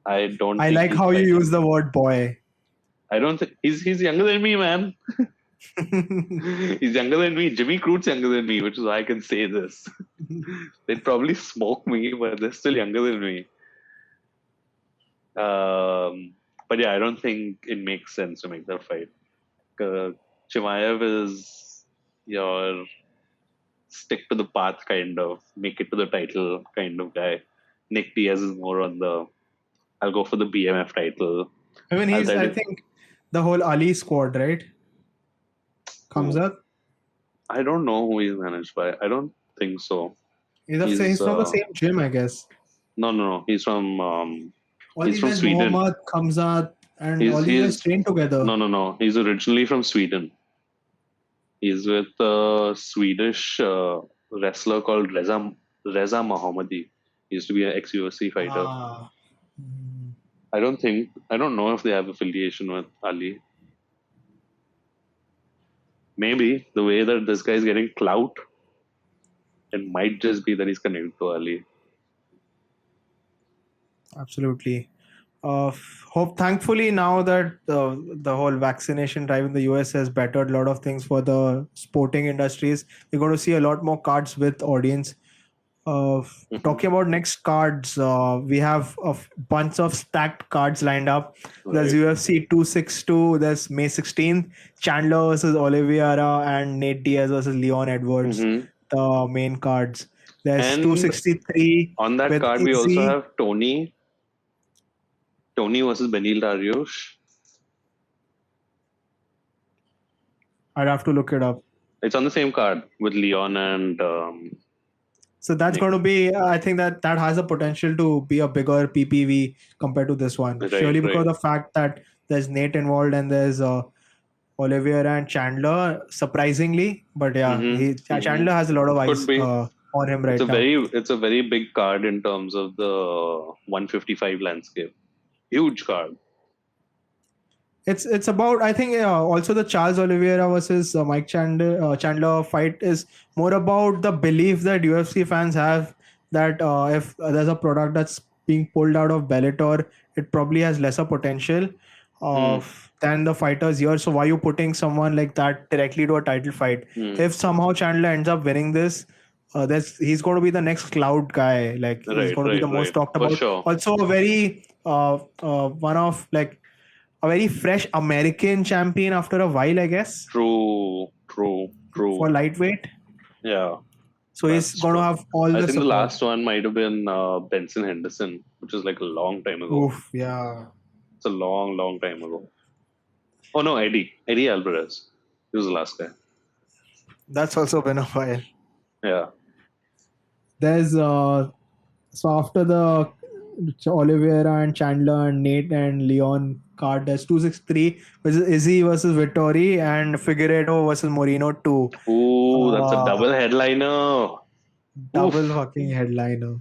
I don't I think like he's how you use fighting. the word boy. I don't think he's younger than me, man. He's younger than me. Jimmy Crute's younger than me, which is why I can say this. They'd probably smoke me, but they're still younger than me. But yeah, I don't think it makes sense to make that fight. Chimaev is your stick to the path kind of, make it to the title kind of guy. Nick Diaz is more on the, I'll go for the BMF title. I mean, I'll try I to, think the whole Ali squad, right? Comes oh, up. I don't know who he's managed by. I don't think so. He's He's from the same gym, I guess. no. All He's these from guys, Sweden. Muhammad, Khamzat, and all these guys He's train together. no. He's originally from Sweden. He's with a Swedish wrestler called Reza Mohammadi. He used to be an ex-UFC fighter. Ah. Mm. I don't know if they have affiliation with Ali. Maybe the way that this guy is getting clout, it might just be that he's connected to Ali. Absolutely. Hope thankfully now that the whole vaccination drive in the US has bettered a lot of things for the sporting industries, we're going to see a lot more cards with audience. Mhm. Talking about next cards, we have a bunch of stacked cards lined up. There's Right. UFC 262. There's May 16th, Chandler versus Oliveira and Nate Diaz versus Leon Edwards. Hmm. The main cards. There's And 263 on that with card, we also Izzy. have Tony versus Benil Dariush. I'd have to look it up. It's on the same card with Leon and So that's Nick. going to be, I think that has a potential to be a bigger PPV compared to this one. Right, Surely because right. of the fact that there's Nate involved and there's Oliveira and Chandler, surprisingly. But yeah, Mm-hmm. Chandler has a lot of Could eyes be. on him It's right a now. very big card in terms of the 155 landscape. Huge card. It's about, I think, also the Charles Oliveira versus Mike Chandler fight is more about the belief that UFC fans have that if there's a product that's being pulled out of Bellator, it probably has lesser potential Hmm. than the fighters here. So why are you putting someone like that directly to a title fight? Hmm. If somehow Chandler ends up winning this, he's going to be the next cloud guy. Like he's Right, going to be right, the most right. talked For about. sure. Also, a very one of like a very fresh American champion after a while, I guess, True, true, for true. lightweight. Yeah, So he's that's going to true. have all I the think the support. last one might have been Benson Henderson, which is like a long time ago. Oof, yeah. It's a long time ago. Oh no, Eddie Alvarez. He was the last guy. That's also been a while. Yeah. There's so after the Oliveira and Chandler and Nate and Leon card, there's 263, which is Izzy versus Vittori and Figueredo versus Moreno 2. Ooh, that's a Uh, double headliner. double Oof, fucking headliner.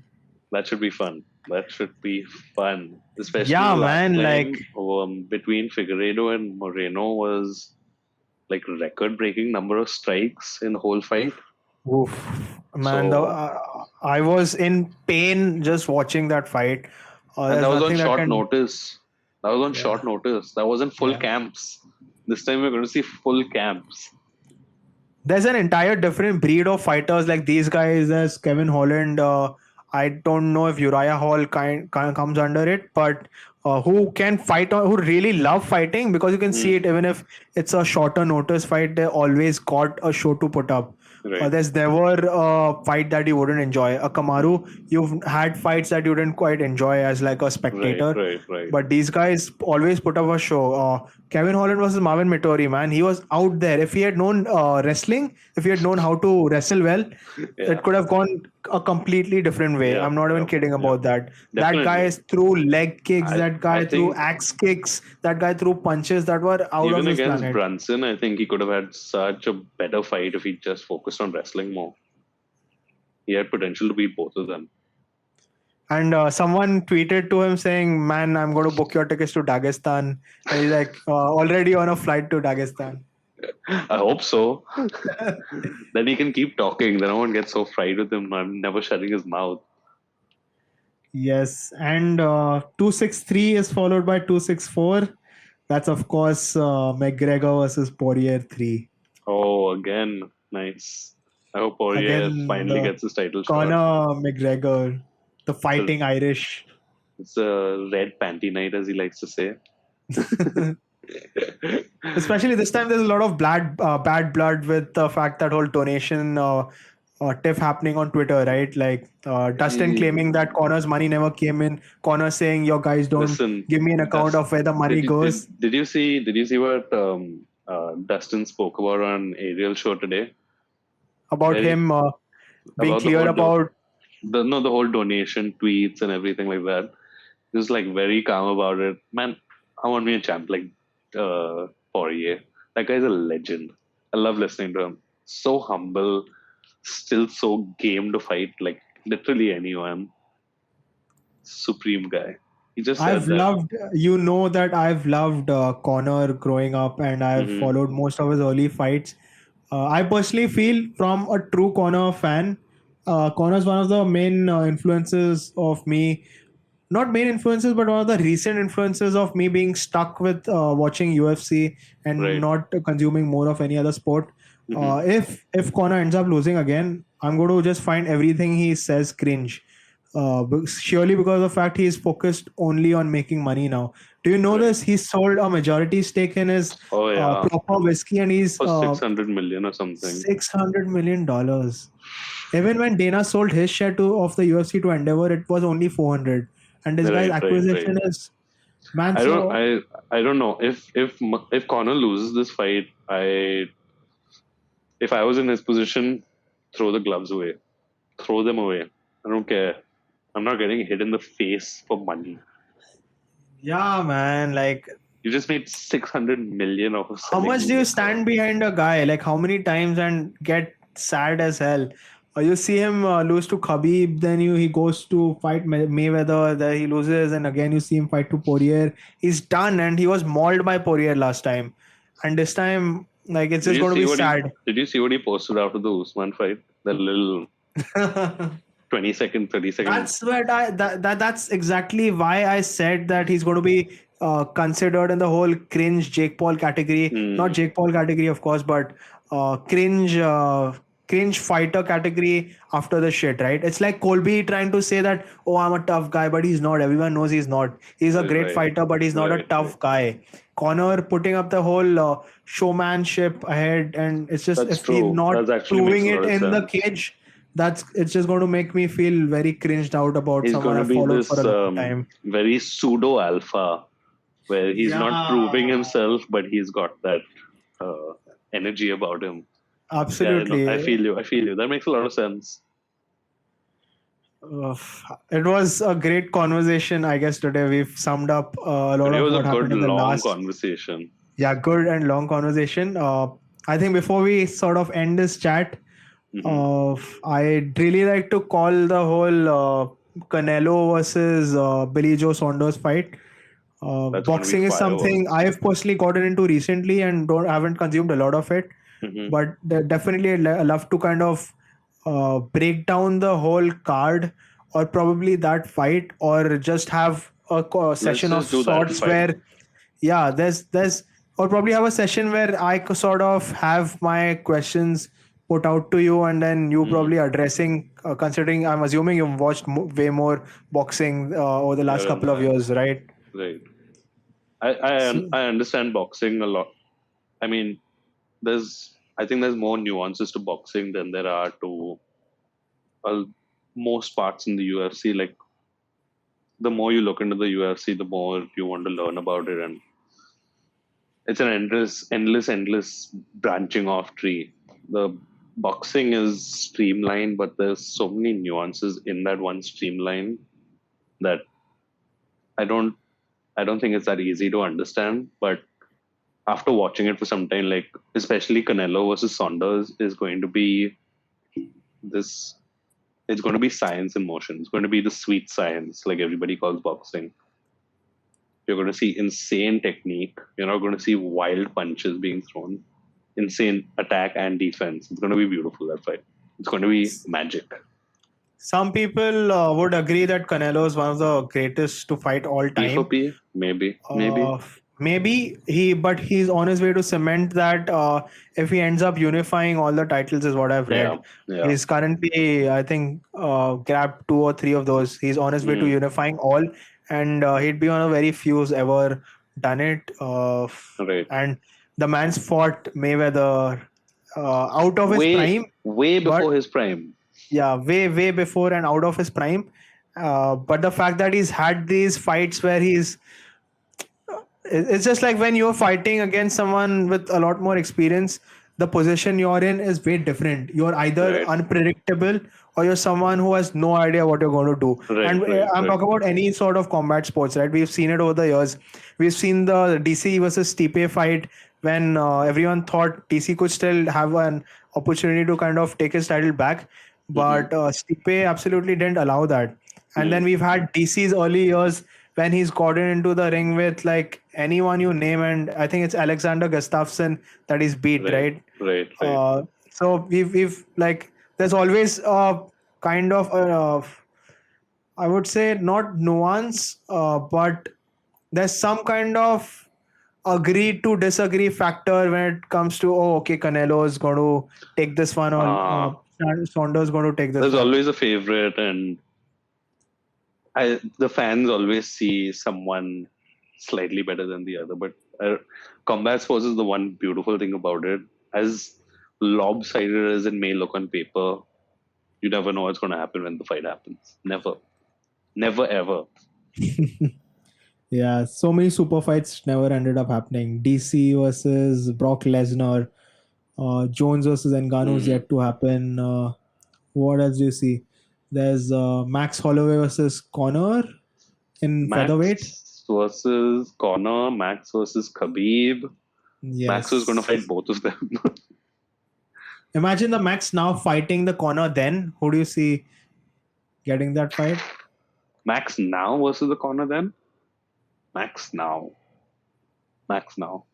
that should be fun. That should be fun. Especially Yeah, last man. time Like, between Figueredo and Moreno was like record-breaking number of strikes in the whole fight. oof, man. So, I was in pain just watching that fight. and that There's was on nothing that short can. notice. That was on Yeah, short notice. That wasn't full yeah. camps. This time we're going to see full camps. There's an entire different breed of fighters like these guys. There's Kevin Holland. I don't know if Uriah Hall kind comes under it, but who can fight or who really love fighting because you can see Hmm. it even if it's a shorter notice fight. They always got a show to put up. Right. There's never a fight that you wouldn't enjoy. A Kamaru, you've had fights that you didn't quite enjoy as like a Right. spectator, Right. Right. but these guys always put up a show. Kevin Holland versus Marvin Mittori, man, he was out there. If he had known wrestling, if he had known how to wrestle well, Yeah. it could have gone a completely different way. Yeah. I'm not even Yeah. kidding Yeah. about that. That guy Definitely. threw leg kicks. I That I guy threw think axe kicks. That guy threw punches that were out of even this against planet. Brunson, I think he could have had such a better fight if he just focused on wrestling more. He had potential to beat both of them. And someone tweeted to him saying, "Man, I'm going to book your tickets to Dagestan." And he's like, already on a flight to Dagestan. I hope so. Then he can keep talking. Then no one gets so fried with him and never shutting his mouth. Yes, and 263 is followed by 264. That's of course McGregor versus Poirier 3. Oh, again, nice. I hope Poirier Again, finally the gets his title shot. Conor McGregor, the So fighting Irish. it's a red panty night, as he likes to say. Especially this time, there's a lot of bad blood with the fact that whole donation tiff happening on Twitter, right? Like Dustin claiming that Connor's money never came in. Connor saying, "Your guys don't Listen, give me an account of where the money goes." did you see what Dustin spoke about on Ariel show today? About Very him being about the clear whole about. the whole donation tweets and everything like that. He was like very calm about it. Man, I want me a champ like Poirier. That guy's a legend. I love listening to him. So humble, still so game to fight like literally anyone. supreme guy. He just said I've that. loved, that I've loved Conor growing up, and I've Hmm. followed most of his early fights. I personally feel, from a true Conor fan, Conor's one of the main influences of me. Not main influences, but one of the recent influences of me being stuck with watching UFC and Right. not consuming more of any other sport. Hmm. If Conor ends up losing again, I'm going to just find everything he says cringe. Surely because of the fact he is focused only on making money now. Do you know Right. this? He sold a majority stake in his Oh yeah, proper whiskey, and he's for 600 million or something. $600 million. Even when Dana sold his share of the UFC to Endeavor, it was only 400. And this guy's Right, right, right. acquisition is, man. I don't, So I don't know if Conor loses this fight. If I was in his position, throw the gloves away, throw them away. I don't care. I'm not getting hit in the face for money. yeah, man. Like, You just made 600 million off of how selling much me do you the car. stand behind a guy? Like, how many times and get sad as hell? You see him lose to Khabib, then he goes to fight Mayweather, then he loses, and again you see him fight to Poirier. He's done, and he was mauled by Poirier last time, and this time, like, it's Did just you going to see be what he sad. did you see what he posted after the Usman fight? The little 20-second, 30-second. That's exactly why I said that he's going to be considered in the whole cringe Jake Paul category. Not Jake Paul category, of course, but cringe cringe fighter category after the shit, right? It's like Colby trying to say that, oh, I'm a tough guy, but he's not. Everyone knows he's not. He's a great Right, fighter, but he's not a right, right. tough guy. Connor putting up the whole showmanship ahead, and it's just, That's if he's true. not That actually makes proving a it lot of in the sense. cage, it's just going to make me feel very cringed out about He's going someone to I've be followed for this a long time. very pseudo alpha where he's not proving Yeah, himself, but he's got that uh, energy about him. Yeah, I know. I absolutely. feel you. I feel you. That makes a lot of sense. Uh, it was a great conversation, I guess. Today we've summed up a lot Today of was a what good happened in the long last, conversation. yeah, good and long conversation. I think before we sort of end this chat, Hmm. I'd really like to call the whole Canelo versus Billy Joe Saunders fight. That's going to be Boxing is something fireworks. I've personally gotten into recently and don't haven't consumed a lot of it, Hmm. but definitely I'd love to kind of break down the whole card, or probably that fight, or just have a Let's session of just do that sorts fight. where, yeah, there's or probably have a session where I sort of have my questions put out to you, and then you Mm. probably addressing, considering I'm assuming you've watched way more boxing over the last Here and couple of there. years, right? Right. I, So, I understand boxing a lot. I mean, I think there's more nuances to boxing than there are to uh, most parts in the UFC. Like the more you look into the UFC, the more you want to learn about it, and it's an endless branching off tree. The boxing is streamlined, but there's so many nuances in that one streamline that I don't I don't think it's that easy to understand. But after watching it for some time, like especially Canelo versus Saunders is going to be this. It's going to be science in motion. It's going to be the sweet science, like everybody calls boxing. You're going to see insane technique. You're not going to see wild punches being thrown. Insane attack and defense. It's going to be beautiful, that fight. It's going to be magic. some people would agree that Canelo is one of the greatest to fight all P for time. P, maybe, maybe. Maybe but he's on his way to cement that. If he ends up unifying all the titles, is what I've Yeah, read. yeah. He's currently, I think, grabbed two or three of those. He's on his way to Mm, unifying all, and he'd be one of very few who's ever done it. right. And the man's fought Mayweather out of his Way, prime, way but before his prime. yeah, way before and out of his prime. But the fact that he's had these fights where it's just like when you're fighting against someone with a lot more experience, the position you're in is way different. You're either Right, unpredictable, or you're someone who has no idea what you're going to do. right, And right, I'm right. talking about any sort of combat sports, right? We've seen it over the years. We've seen the DC versus Stipe fight when everyone thought DC could still have an opportunity to kind of take his title back, Hmm. but Stipe absolutely didn't allow that. And then we've had DC's early years when he's gotten into the ring with like anyone you name, and I think it's Alexander Gustafsson that he's beat, Right, right? right, right. So we've like there's always a kind of I would say not nuance, but there's some kind of agree to disagree factor when it comes to, oh, okay, Canelo is going to take this one, or Uh, Saunders going to take this there's one. always a favorite, and the fans always see someone slightly better than the other. But combat sports is the one beautiful thing about it. As lopsided as it may look on paper, you never know what's going to happen when the fight happens. Never, never, ever. Yeah, so many super fights never ended up happening. DC versus Brock Lesnar, Jones versus Ngannou is yet to happen. What else do you see? There's Max Holloway versus Connor in featherweight. Max versus Connor, Max versus Khabib. Max was going to fight Yes. both of them. Imagine the Max now fighting the Connor then. Who do you see getting that fight? Max now versus the Connor then? Max now. Max now.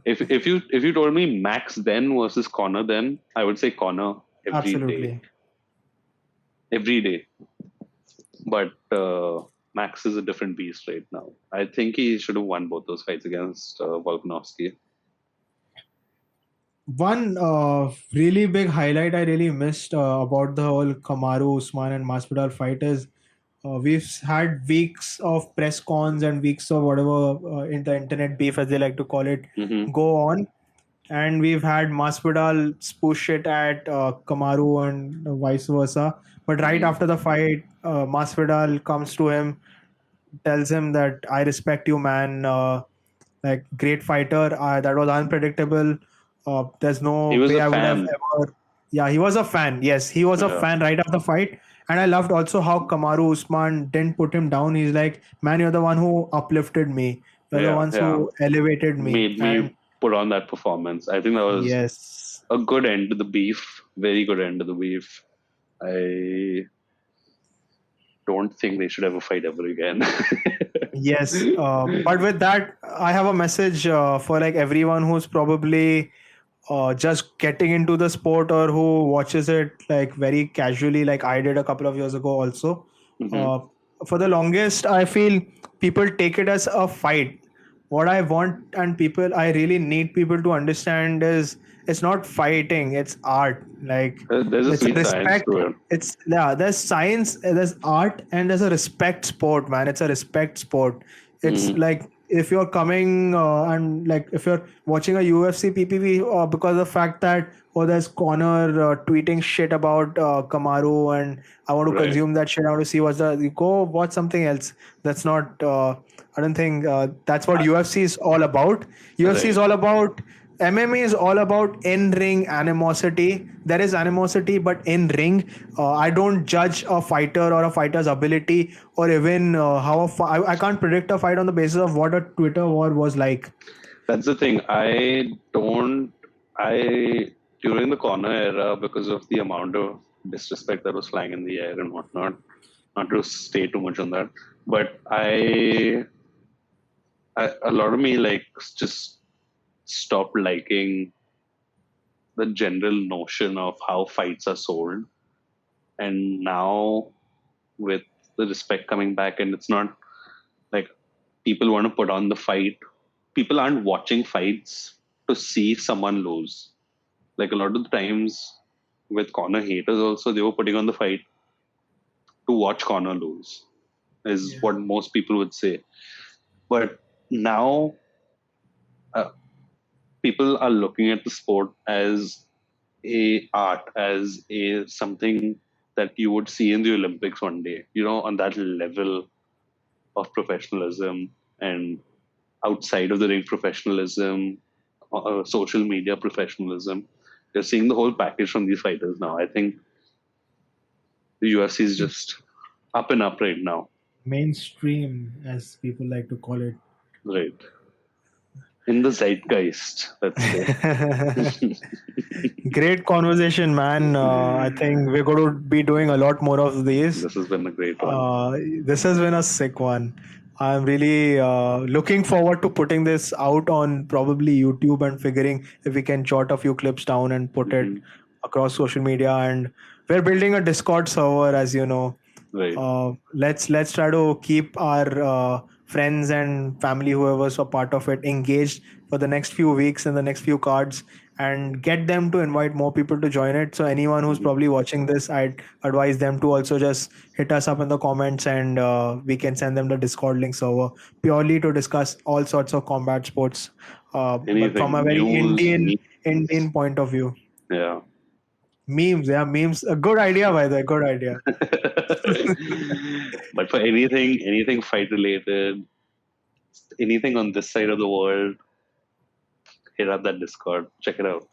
if you told me Max then versus Connor then, I would say Connor every day. Absolutely. Every day. But Max is a different beast right now. I think he should have won both those fights against Volkanovski. One really big highlight I really missed about the whole Kamaru, Usman, and Masvidal fight is we've had weeks of press cons and weeks of whatever in the internet beef, as they like to call it, go on. And we've had Masvidal push it at Kamaru and vice versa. But right after the fight, Masvidal comes to him, tells him that I respect you, man. Like great fighter. That was unpredictable. There's no He was way a I would have fan. ever. Yeah, he was a fan. Yes, he was a Yeah. fan right after the fight. And I loved also how Kamaru Usman didn't put him down. He's like, man, you're the one who uplifted me. You're the ones who elevated me. Made And me put on that performance. I think that was yes, a good end to the beef. Very good end to the beef. I don't think they should ever fight ever again. yes. But with that, I have a message for like everyone who's probably just getting into the sport or who watches it like very casually, like I did a couple of years ago also. For the longest, I feel people take it as a fight. What I want and people, I really need people to understand is it's not fighting, it's art. Like There's a it's a sweet science respect. to it. It's yeah, there's science, there's art, and there's a respect sport, man. It's a respect sport. It's like if you're coming and like if you're watching a UFC PPV because of the fact that there's Connor tweeting shit about Kamaru and I want to Right. consume that shit. I want to see what's the you go watch something else. That's not. I don't think that's what UFC is all about. UFC is all about. MMA is all about in-ring animosity. There is animosity, but in ring, I don't judge a fighter or a fighter's ability, or even how I can't predict a fight on the basis of what a Twitter war was like. That's the thing. During the Connor era, because of the amount of disrespect that was flying in the air and whatnot, not to stay too much on that, but a lot of me like just stopped liking the general notion of how fights are sold. And now with the respect coming back, and it's not like people want to put on the fight. People aren't watching fights to see someone lose. Like a lot of the times with Connor haters also, they were putting on the fight to watch Connor lose, is what most people would say. But now people are looking at the sport as a art, as a something that you would see in the Olympics one day, on that level of professionalism and outside of the ring professionalism, social media professionalism. You're seeing the whole package from these fighters now. I think the UFC is just up and up right now. Mainstream, as people like to call it. Right. In the zeitgeist, let's say. Great conversation, man. I think we're going to be doing a lot more of these. This has been a great one. Uh, this has been a sick one. I'm really looking forward to putting this out on probably YouTube and figuring if we can jot a few clips down and put it Hmm. across social media. And we're building a Discord server, as you know. Right. Let's try to keep our friends and family, whoever's a part of it, engaged for the next few weeks and the next few cards, and get them to invite more people to join it. So anyone who's Mhm. probably watching this, I'd advise them to also just hit us up in the comments, and we can send them the Discord link server purely to discuss all sorts of combat sports, but from a Anything, very news, Indian point of view. yeah. Memes, yeah, memes. A good idea, by the way. Good idea. But for anything fight related, anything on this side of the world, hit up that Discord. Check it out.